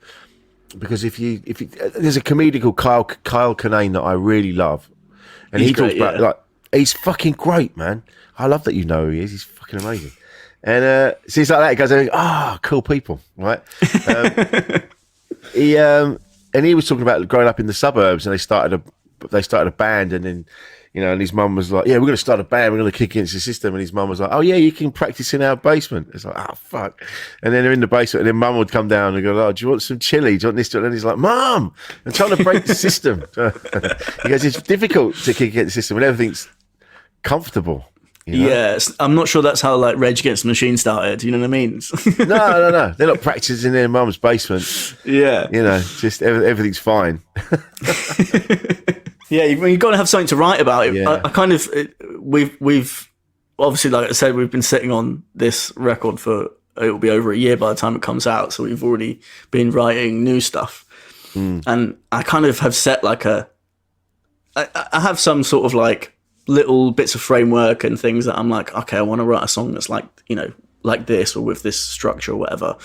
[SPEAKER 1] Because if you there's a comedian called Kyle Kinane that I really love, and he talks about like he's fucking great, man. I love that you know who he is. He's fucking amazing. And things like that, he goes, cool people, right? He was talking about growing up in the suburbs, and they started a band, and then, you know, and his mum was like, yeah, we're going to start a band, we're going to kick against the system. And his mum was like, oh yeah, you can practice in our basement. It's like, oh fuck. And then they're in the basement, and then mum would come down and go, oh, do you want some chili? Do you want this? And then he's like, Mum, I'm trying to break the system. He goes, it's difficult to kick against the system when everything's comfortable. You know?
[SPEAKER 4] Yes, I'm not sure that's how like Rage Against the Machine started. You know what I mean?
[SPEAKER 1] No. They're not practicing in their mum's basement.
[SPEAKER 4] Yeah,
[SPEAKER 1] you know, just everything's fine.
[SPEAKER 4] Yeah, you've got to have something to write about it.
[SPEAKER 1] Yeah.
[SPEAKER 4] I kind of we've obviously, like I said, we've been sitting on this record for, it will be over a year by the time it comes out. So we've already been writing new stuff, and I kind of have set like I have some sort of like little bits of framework and things that I'm like, okay, I want to write a song that's like, you know, like this or with this structure or whatever.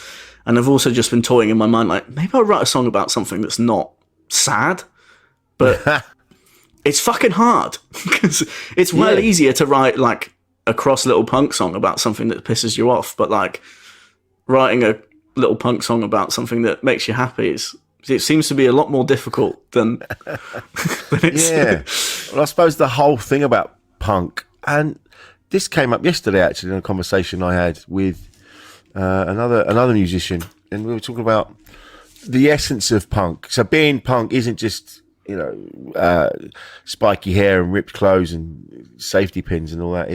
[SPEAKER 4] And I've also just been toying in my mind, like, maybe I'll write a song about something that's not sad, but it's fucking hard because it's well easier to write like a cross little punk song about something that pisses you off. But like writing a little punk song about something that makes you happy it seems to be a lot more difficult than it's.
[SPEAKER 1] Yeah. Well, I suppose the whole thing about punk, and this came up yesterday actually in a conversation I had with another musician, and we were talking about the essence of punk. So being punk isn't just, you know, spiky hair and ripped clothes and safety pins and all that.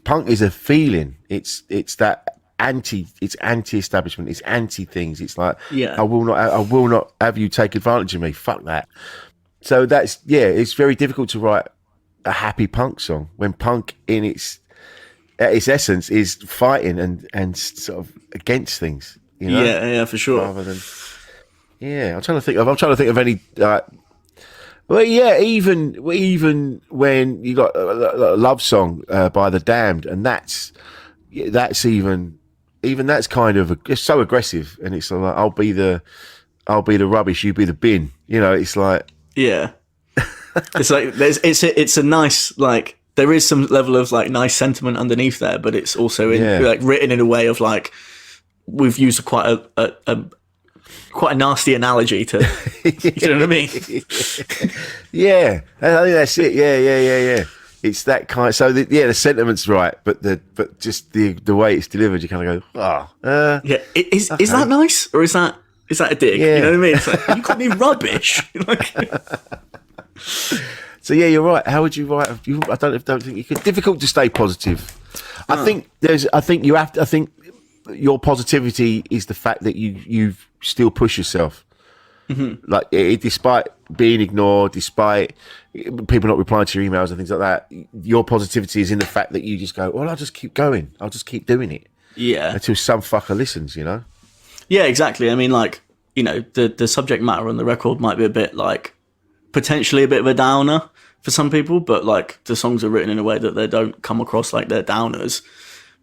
[SPEAKER 1] Punk is a feeling. It's that it's anti-establishment. It's anti things. It's like, I will not have you take advantage of me. Fuck that. So it's very difficult to write a happy punk song when punk at its essence is fighting and sort of against things. You know?
[SPEAKER 4] Yeah, for sure.
[SPEAKER 1] Rather than, I'm trying to think of any. Well, yeah, even when you got a love song by the Damned, and that's that's kind of it's so aggressive, and it's like, I'll be the rubbish, you be the bin. You know, it's like,
[SPEAKER 4] yeah, it's like it's a nice, like, there is some level of like nice sentiment underneath there, but it's also like written in a way of like, we've used quite a nasty analogy to, you know what I mean?
[SPEAKER 1] Yeah, I think that's it. Yeah. It's that kind. So the sentiment's right, but just the way it's delivered, you kind of go,
[SPEAKER 4] Is that nice, or is that a dig?
[SPEAKER 1] Yeah.
[SPEAKER 4] You know what I mean? It's like, you call me rubbish.
[SPEAKER 1] So yeah, you're right. How would you write? I don't think you could. Difficult to stay positive. I think your positivity is the fact that you still push yourself. Mm-hmm. Like despite being ignored, despite people not replying to your emails and things like that, your positivity is in the fact that you just go, well, I'll just keep going. I'll just keep doing it.
[SPEAKER 4] Yeah.
[SPEAKER 1] Until some fucker listens, you know?
[SPEAKER 4] Yeah, exactly. I mean, like, you know, the subject matter on the record might be a bit like potentially a bit of a downer for some people, but like the songs are written in a way that they don't come across like they're downers.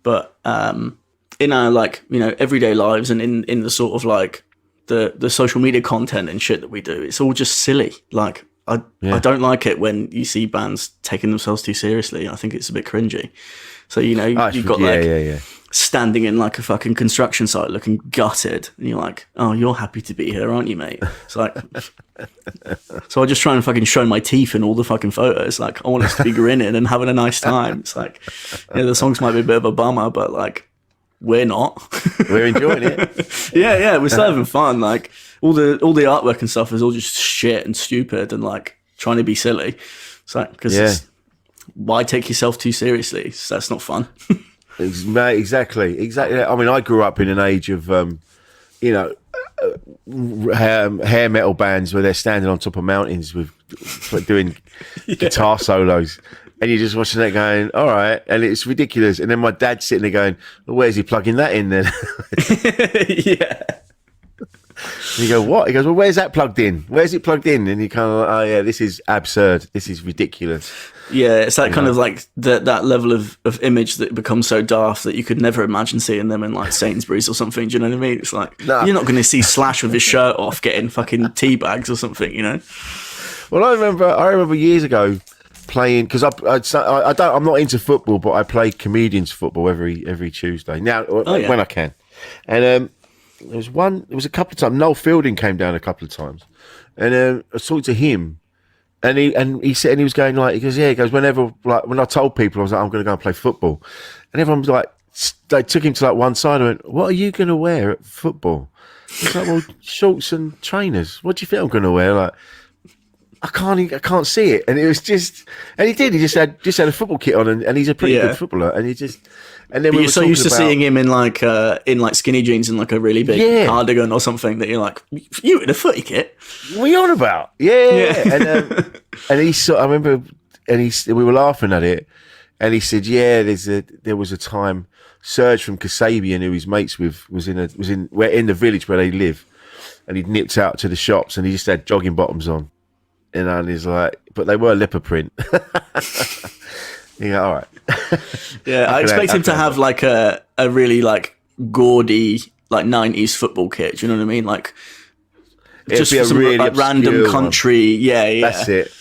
[SPEAKER 4] But in our, like, you know, everyday lives and in the sort of like the social media content and shit that we do, it's all just silly. Like, I don't like it when you see bands taking themselves too seriously. I think it's a bit cringy. So, you know, you've got standing in like a fucking construction site looking gutted, and you're like, oh, you're happy to be here, aren't you, mate? It's like, so I just try and fucking show my teeth in all the fucking photos. Like, I want us to be grinning and having a nice time. It's like, yeah, the songs might be a bit of a bummer, but like, we're not.
[SPEAKER 1] We're enjoying it.
[SPEAKER 4] yeah, we're still having fun. Like, all the artwork and stuff is all just shit and stupid and like trying to be silly. It's like, because why take yourself too seriously? So that's not fun.
[SPEAKER 1] Exactly. I mean, I grew up in an age of, you know, hair metal bands where they're standing on top of mountains with doing guitar solos. And you're just watching that going, all right, and it's ridiculous. And then my dad's sitting there going, well, where's he plugging that in then?
[SPEAKER 4] Yeah.
[SPEAKER 1] And you go, what? He goes, well, where's that plugged in? Where's it plugged in? And you kind of like, oh, yeah, this is absurd. This is ridiculous.
[SPEAKER 4] Yeah, it's that kind of like that level of image that becomes so daft that you could never imagine seeing them in like Sainsbury's or something. Do you know what I mean? It's like, you're not going to see Slash with his shirt off getting fucking tea bags or something, you know?
[SPEAKER 1] Well, I remember years ago playing, because I'm not into football, but I play comedians football every Tuesday now when I can. And there was a couple of times Noel Fielding came down a couple of times, and I was talking to him, and he said, and he was going like, he goes whenever, like, when I told people I was like, I'm going to go and play football, and everyone was like, they took him to like one side and went, what are you going to wear at football? He's like, well, shorts and trainers. What do you think I'm going to wear? Like, I can't see it. And it was just, and he just had a football kit on, and he's a pretty good footballer. And and then
[SPEAKER 4] but you're so used to seeing him in like skinny jeans and like a really big cardigan or something that you're like, you in a footy kit?
[SPEAKER 1] What are you on about? Yeah. And he I remember, and we were laughing at it, and he said, yeah, there was a time Serge from Kasabian, who he's mates with, was in the village where they live, and he'd nipped out to the shops, and he just had jogging bottoms on. And he's like, but they were leopard print. Yeah, all right.
[SPEAKER 4] Yeah, I expect him to have like a really like gaudy like 90s football kit. Do you know what I mean? Like, just for some really like random country. One. Yeah.
[SPEAKER 1] That's it.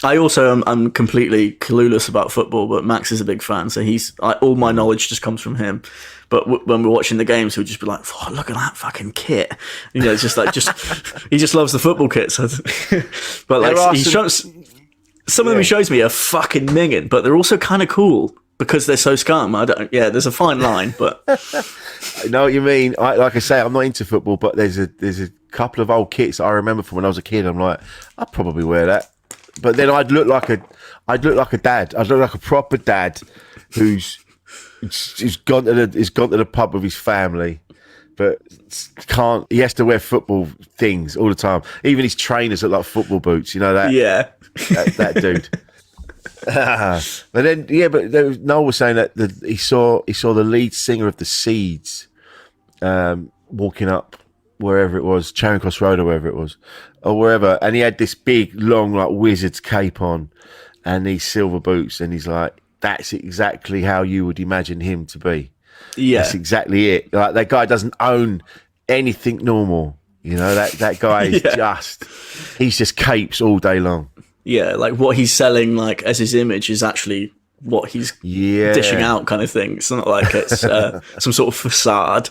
[SPEAKER 4] I also I'm completely clueless about football, but Max is a big fan, so all my knowledge just comes from him. But when we're watching the games, he'll just be like, oh, look at that fucking kit. You know, it's just like, he just loves the football kits. But like, some of them he shows me are fucking minging, but they're also kind of cool because they're so scum. There's a fine line, but
[SPEAKER 1] I know what you mean. Like I say, I'm not into football, but there's a couple of old kits I remember from when I was a kid. I'm like, I'd probably wear that. But then I'd look like a dad. I'd look like a proper dad who's gone to the pub with his family, but he has to wear football things all the time. Even his trainers look like football boots. You know that?
[SPEAKER 4] Yeah.
[SPEAKER 1] that dude. But then, Noel was saying that he saw the lead singer of the Seeds walking up wherever it was, Charing Cross Road or wherever it was, or wherever, and he had this big, long, like wizard's cape on, and these silver boots, and he's like, that's exactly how you would imagine him to be. Yeah, that's exactly it. Like, that guy doesn't own anything normal. You know, that guy is he's just capes all day long. Yeah, like what he's selling, like as his image, is actually what he's dishing out, kind of thing. It's not like it's some sort of facade.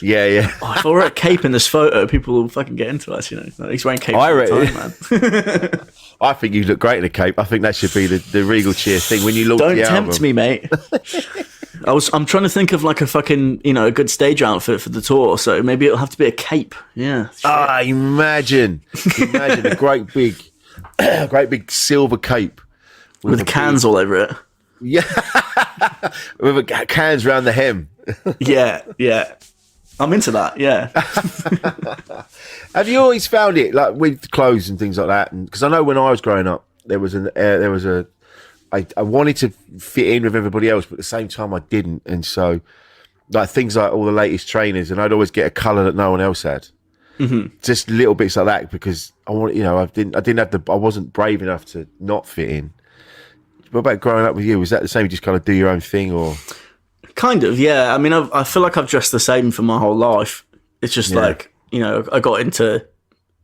[SPEAKER 1] Yeah. Oh, if I wear a cape in this photo, people will fucking get into us. You know, like, he's wearing capes all the time, man. I think you look great in a cape. I think that should be the Regal Cheer thing when you launch the album. Don't tempt me, mate. I'm trying to think of like a fucking, a good stage outfit for the tour. So maybe it'll have to be a cape. Yeah. Imagine a great big. great big silver cape
[SPEAKER 4] with cans all over it.
[SPEAKER 1] Yeah, with cans around the hem.
[SPEAKER 4] Yeah. I'm into that. Yeah.
[SPEAKER 1] Have you always found it like with clothes and things like that? And because I know when I was growing up, I wanted to fit in with everybody else, but at the same time I didn't, and so like things like all the latest trainers, and I'd always get a colour that no one else had. Mm-hmm. Just little bits like that because I wasn't brave enough to not fit in. What about growing up with you? Was that the same? You just kind of do your own thing, or
[SPEAKER 4] kind of? Yeah. I mean, I feel like I've dressed the same for my whole life. It's just like, you know, I got into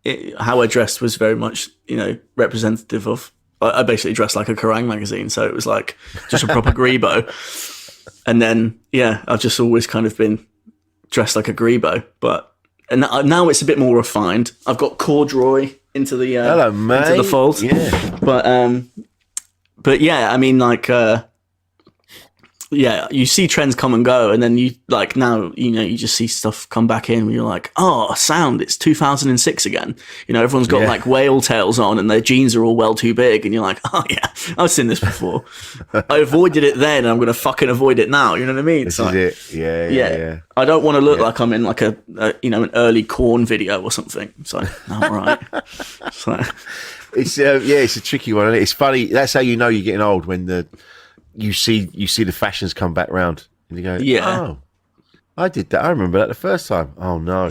[SPEAKER 4] it, how I dressed was very much, you know, representative of. I basically dressed like a Kerrang magazine, so it was like just a proper grebo. And then, I've just always kind of been dressed like a grebo, and now it's a bit more refined. I've got corduroy into the
[SPEAKER 1] hello, mate.
[SPEAKER 4] Into the fold.
[SPEAKER 1] Yeah,
[SPEAKER 4] but yeah, I mean, like, you see trends come and go, and then you like now, you know, you just see stuff come back in where you're like, oh, sound, it's 2006 again. You know, everyone's got like whale tails on, and their jeans are all well too big, and you're like, oh yeah, I've seen this before. I avoided it then, and I'm gonna fucking avoid it now. You know what I mean?
[SPEAKER 1] This is it. Yeah.
[SPEAKER 4] I don't want to look like I'm in like a an early Corn video or something. So no, all right. So.
[SPEAKER 1] It's it's a tricky one, isn't it? It's funny. That's how you know you're getting old when you see the fashions come back round, and you go, oh, I did that. I remember that the first time. Oh no,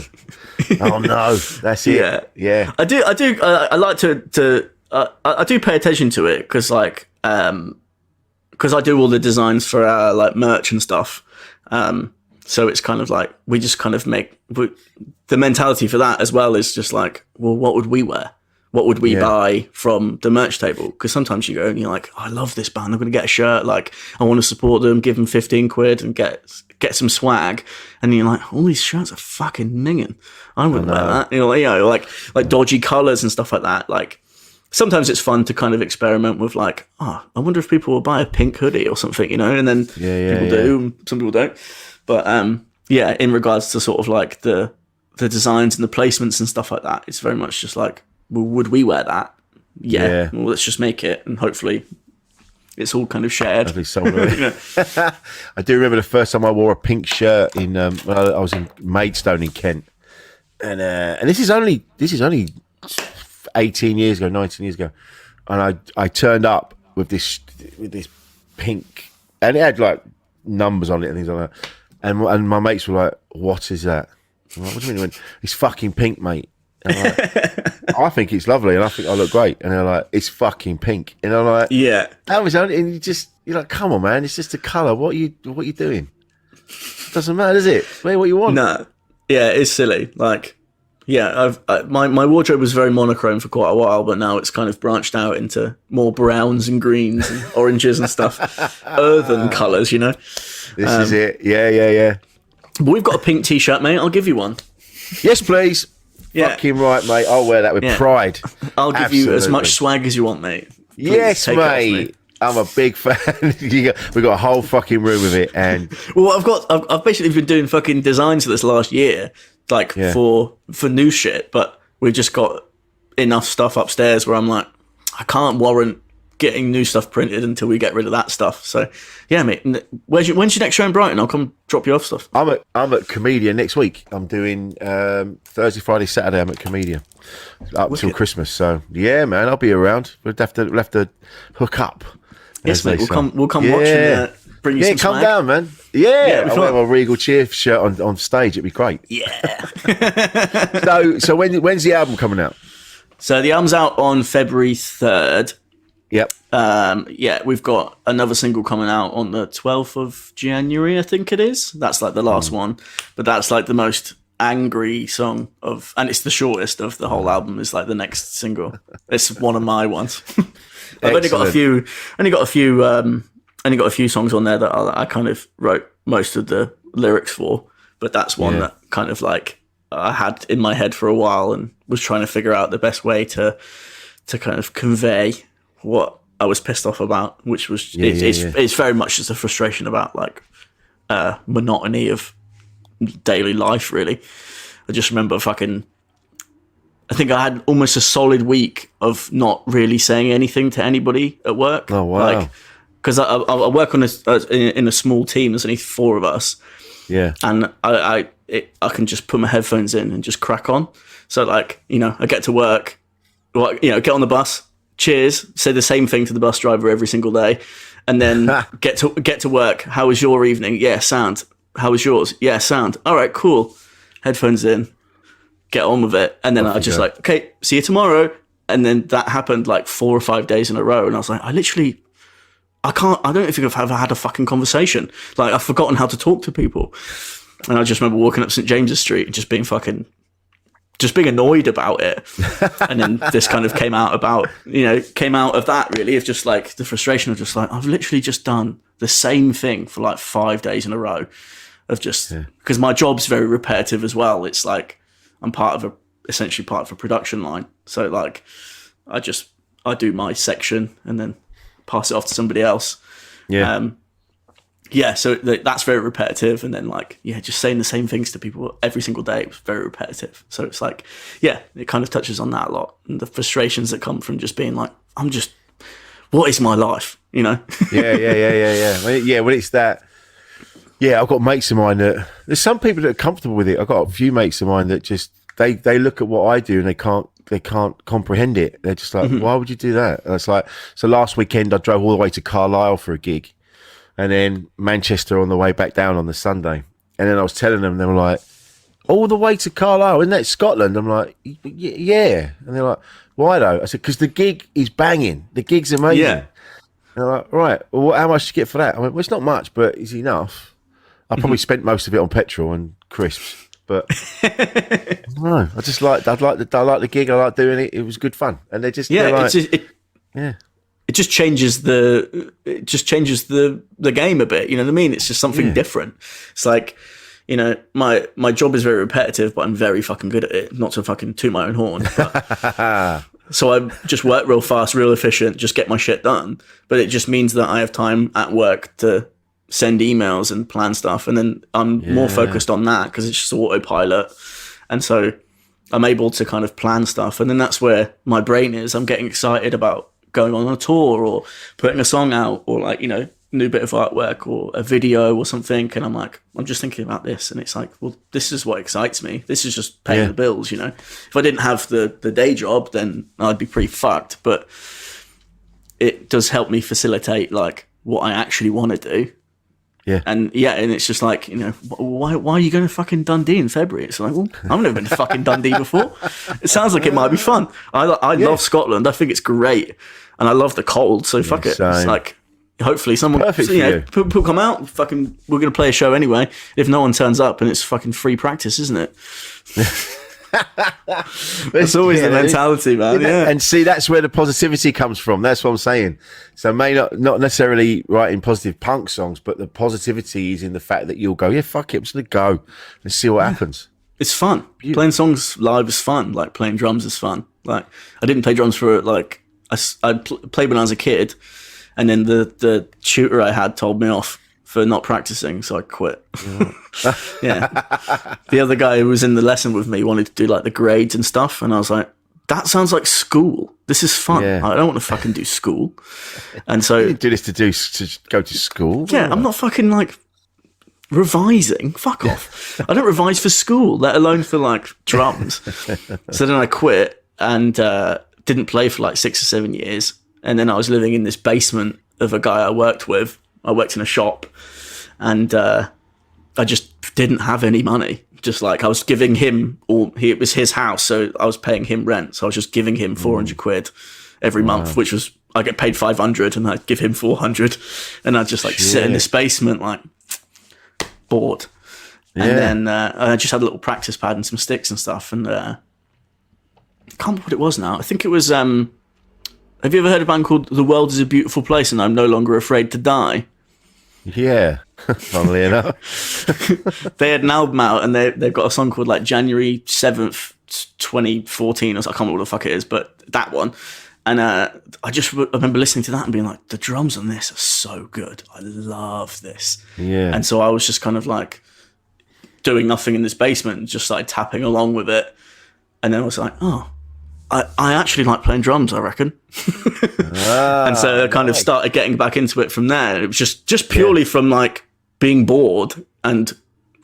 [SPEAKER 1] that's it. Yeah. I do. I like to. I do pay attention to it because I do all the designs for our like merch and stuff. So it's kind of like we just kind of make the mentality for that as well is just like, well, what would we wear? What would we buy from the merch table? Because sometimes you go and you're like, oh, I love this band. I'm going to get a shirt. Like, I want to support them, give them 15 quid and get some swag. And you're like, all these shirts are fucking minging. I wouldn't wear that. You know, like dodgy colours and stuff like that. Like, sometimes it's fun to kind of experiment with like, oh, I wonder if people will buy a pink hoodie or something, you know? And then people do, and some people don't. But in regards to sort of like the designs and the placements and stuff like that, it's very much just like, well, would we wear that? Yeah. Well, let's just make it, and hopefully it's all kind of shared. I do remember the first time I wore a pink shirt in I was in Maidstone in Kent, and this is only 18 years ago, 19 years ago, and I turned up with this pink, and it had like numbers on it and things like that, and my mates were like, "What is that?" I'm like, what do you mean? It's fucking pink, mate. And I'm like, I think it's lovely, and I think I look great. And they're like, it's fucking pink. And I'm like, that was only. And you're like, come on, man, it's just a colour. What are you doing? Doesn't matter, does it? Wear what you want.
[SPEAKER 4] No, it's silly. Like, my wardrobe was very monochrome for quite a while, but now it's kind of branched out into more browns and greens and oranges and stuff, earthen colours. You know,
[SPEAKER 1] this is it. Yeah.
[SPEAKER 4] But we've got a pink T-shirt, mate. I'll give you one.
[SPEAKER 1] Yes, please. Fucking right, mate. I'll wear that with pride.
[SPEAKER 4] I'll give you as much swag as you want, mate. Please,
[SPEAKER 1] yes, mate. I'm a big fan. We've got a whole fucking room of it, and
[SPEAKER 4] I've basically been doing fucking designs for this last year, like for new shit. But we've just got enough stuff upstairs where I'm like, I can't warrant getting new stuff printed until we get rid of that stuff. So yeah, mate. When's your next show in Brighton? I'll come drop you off stuff.
[SPEAKER 1] I'm at Comedia next week. I'm doing Thursday, Friday, Saturday. I'm at Comedia up till Christmas. So yeah, man, I'll be around. We'll have to hook up.
[SPEAKER 4] Yes, mate. We'll come watch and bring you some
[SPEAKER 1] come
[SPEAKER 4] swag.
[SPEAKER 1] down, man. Yeah, I'll wear my Regal Cheer shirt on stage. It'd be great.
[SPEAKER 4] Yeah.
[SPEAKER 1] So when's the album coming out?
[SPEAKER 4] So the album's out on February 3rd.
[SPEAKER 1] Yep.
[SPEAKER 4] We've got another single coming out on the 12th of January, I think it is. That's like the last one, but that's like the most angry song and it's the shortest of the whole album. Is like the next single. It's one of my ones. I've only got a few songs on there that I kind of wrote most of the lyrics for, but that's one that kind of like I had in my head for a while and was trying to figure out the best way to kind of convey what I was pissed off about, which was it's very much just a frustration about like monotony of daily life. Really, I just remember fucking I think I had almost a solid week of not really saying anything to anybody at work.
[SPEAKER 1] Oh, wow.
[SPEAKER 4] Like, because I work on in a small team. There's only 4 of us.
[SPEAKER 1] Yeah.
[SPEAKER 4] And I can just put my headphones in and just crack on. So like, I get to work, get on the bus, cheers, say the same thing to the bus driver every single day, and then get to work. How was your evening? Yeah, sound. How was yours? Yeah, sound. All right, cool. Headphones in, get on with it. And then I just like, okay, see you tomorrow. And then that happened like 4 or 5 days in a row. And I was like, I don't think I've ever had a fucking conversation. Like, I've forgotten how to talk to people. And I just remember walking up St. James's Street and just being annoyed about it. And then this kind of came out of that, really, of just like the frustration of just like, I've literally just done the same thing for like 5 days in a row of just, because my job's very repetitive as well. It's like, I'm essentially part of a production line. So like, I do my section and then pass it off to somebody else. Yeah. So that's very repetitive. And then like, just saying the same things to people every single day was very repetitive. So it's like, it kind of touches on that a lot. And the frustrations that come from just being like, what is my life? Yeah. Well, it's that. Yeah, I've got mates of mine that there's some people that are comfortable with it. I've got a few mates of mine that just they look at what I do and they can't comprehend it. They're just like, why would you do that? And it's like, so last weekend I drove all the way to Carlisle for a gig, and then Manchester on the way back down on the Sunday. And then I was telling them, they were like, all the way to Carlisle, isn't that Scotland? I'm like, yeah. And they're like, why though? I said, because the gig is banging. The gig's amazing. Yeah. And they're like, right, well, how much do you get for that? I went, well, it's not much, but it's enough. I probably spent most of it on petrol and crisps, but no, I like the gig. I like doing it. It was good fun, and they're just it just changes the game a bit. You know what I mean? It's just something different. It's like, my job is very repetitive, but I'm very fucking good at it. Not to fucking toot my own horn. But, so I just work real fast, real efficient, just get my shit done. But it just means that I have time at work to send emails and plan stuff, and then I'm more focused on that because it's just autopilot, and so I'm able to kind of plan stuff, and then that's where my brain is. I'm getting excited about going on a tour or putting a song out or like, new bit of artwork or a video or something, and I'm just thinking about this, and it's like, well, this is what excites me. This is just paying the bills. If I didn't have the day job, then I'd be pretty fucked, but it does help me facilitate like what I actually want to do. Yeah. And it's just like, why are you going to fucking Dundee in February? It's like, well, I've never been to fucking Dundee before. It sounds like it might be fun. I love Scotland. I think it's great. And I love the cold. So fuck it. Same. It's like, hopefully someone, people come out, fucking, we're going to play a show anyway. If no one turns up, and it's fucking free practice, isn't it? That's always the mentality, man.
[SPEAKER 1] And see, that's where the positivity comes from. That's what I'm saying. So may not necessarily writing positive punk songs, but the positivity is in the fact that you'll go, fuck it, I'm just gonna go and see what happens.
[SPEAKER 4] It's fun. Playing songs live is fun. Like playing drums is fun. Like I didn't play drums for like I played when I was a kid, and then the tutor I had told me off for not practicing, so I quit. The other guy who was in the lesson with me wanted to do like the grades and stuff, and I was like, that sounds like school. This is fun. I don't want to fucking do school. And so
[SPEAKER 1] you do this to go to school.
[SPEAKER 4] I'm not fucking like revising. Fuck off. I don't revise for school, let alone for like drums. So then I quit and didn't play for like 6 or 7 years, and then I was living in this basement of a guy I worked with. I worked in a shop, and I just didn't have any money. Just like I was giving him it was his house, so I was paying him rent. So I was just giving him 400 quid every month, which was, I get paid 500 and I'd give him 400, and I'd just like sit in this basement like bored. And then I just had a little practice pad and some sticks and stuff, and I can't remember what it was now. I think it was, have you ever heard of a band called The World is a Beautiful Place and I'm No Longer Afraid to Die?
[SPEAKER 1] Yeah, funnily enough.
[SPEAKER 4] They had an album out, and they've got a song called like January 7th, 2014, or so. I can't remember what the fuck it is, but that one. And I remember listening to that and being like, the drums on this are so good. I love this. Yeah. And so I was just kind of like doing nothing in this basement and just like tapping along with it. And then I was like, oh, I actually like playing drums, I reckon. And so I kind of started getting back into it from there. It was just purely from like being bored and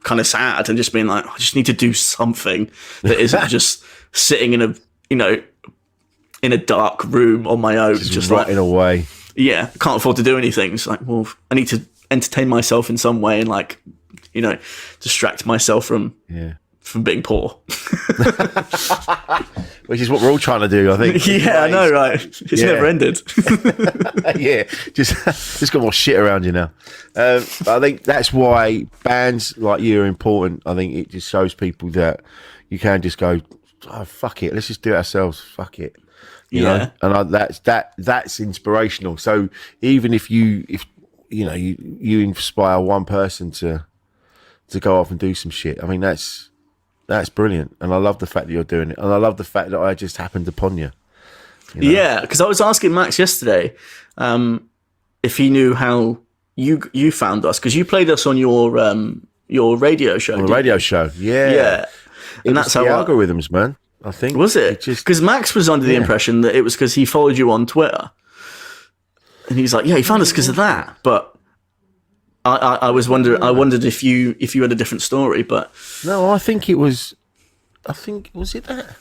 [SPEAKER 4] kind of sad and just being like, I just need to do something that isn't just sitting in a dark room on my own, just
[SPEAKER 1] rotting away.
[SPEAKER 4] Yeah, can't afford to do anything. It's like, well, I need to entertain myself in some way and like, distract myself from being poor.
[SPEAKER 1] Which is what we're all trying to do, I think.
[SPEAKER 4] Yeah, I know, right? It's never ended.
[SPEAKER 1] Yeah, just got more shit around you now. I think that's why bands like you are important. I think it just shows people that you can just go, oh, fuck it, let's just do it ourselves. Fuck it, you know. And that's inspirational. So even if you inspire one person to go off and do some shit, I mean that's brilliant. And I love the fact that you're doing it, and I love the fact that I just happened upon you.
[SPEAKER 4] Yeah, because I was asking Max yesterday if he knew how you found us, because you played us on your radio show.
[SPEAKER 1] On the radio show, yeah.
[SPEAKER 4] And that's how
[SPEAKER 1] algorithms, man. I think
[SPEAKER 4] was it because Max was under the impression that it was because he followed you on Twitter, and he's like, yeah, he found us because of that. But I was wondering. I wondered if you had a different story, but
[SPEAKER 1] no, I think was it that?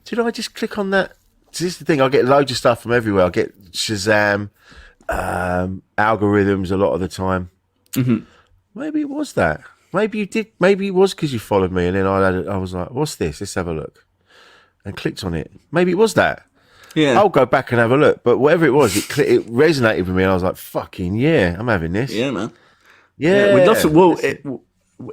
[SPEAKER 1] Did I just click on that? This is the thing. I get loads of stuff from everywhere. I get Shazam, algorithms a lot of the time. Mm-hmm. Maybe it was that. Maybe you did. Maybe it was because you followed me, and then I was like, "What's this? Let's have a look," and clicked on it. Maybe it was that. Yeah, I'll go back and have a look. But whatever it was, it resonated with me, and I was like, "Fucking yeah, I'm having this."
[SPEAKER 4] Yeah, man.
[SPEAKER 1] Yeah,
[SPEAKER 4] we'd love to. Well,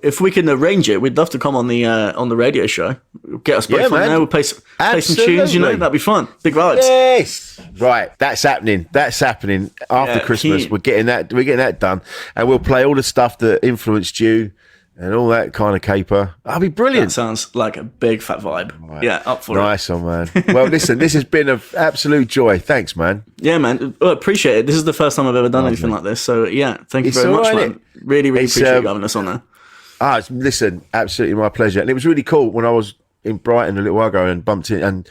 [SPEAKER 4] if we can arrange it, we'd love to come on the radio show. Get us both on there. We'll play some tunes. That'd be fun. Big vibes.
[SPEAKER 1] Yes, right. That's happening. After Christmas. Keen. We're getting that done, and we'll play all the stuff that influenced you and all that kind of caper. That'll be brilliant.
[SPEAKER 4] That sounds like a big fat vibe. Right. Yeah, up for it.
[SPEAKER 1] Nice one, man. Well, listen, this has been an absolute joy. Thanks, man.
[SPEAKER 4] Yeah, man. Well, appreciate it. This is the first time I've ever done anything like this. So, yeah, thank you very much, man. Really appreciate you having us on there.
[SPEAKER 1] Listen, absolutely my pleasure. And it was really cool when I was in Brighton a little while ago and bumped in, and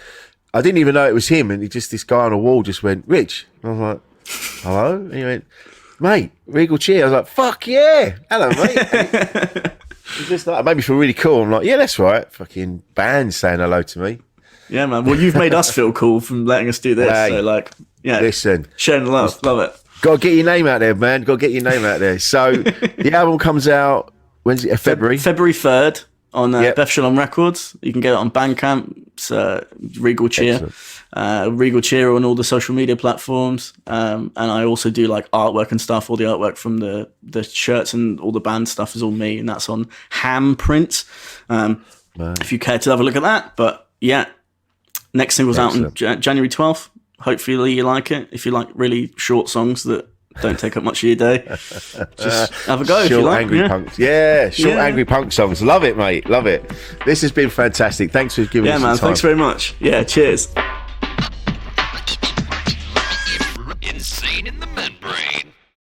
[SPEAKER 1] I didn't even know it was him. And this guy on a wall just went, Rich. And I was like, hello? And he went, mate, Regal Cheer. I was like, fuck yeah. Hello, mate. It's just like, it made me feel really cool. I'm like, yeah, that's right. Fucking band saying hello to me.
[SPEAKER 4] Yeah, man. Well, you've made us feel cool from letting us do this. Hey, so,
[SPEAKER 1] listen,
[SPEAKER 4] sharing the love. Love it.
[SPEAKER 1] Got to get your name out there, man. Got to get your name out there. So the album comes out, when's it? February?
[SPEAKER 4] February 3rd on Beth Shalom Records. You can get it on Bandcamp. It's Regal Cheer. Regal Cheer on all the social media platforms. And I also do like artwork and stuff. All the artwork from the shirts and all the band stuff is all me. And that's on Ham Print. If you care to have a look at that. But yeah, next single's out on January 12th. Hopefully you like it. If you like really short songs that don't take up much of your day, just have a go if you like.
[SPEAKER 1] Angry punks. Yeah, short angry punk songs. Love it, mate. Love it. This has been fantastic. Thanks for giving us some time.
[SPEAKER 4] Thanks very much. Yeah, cheers.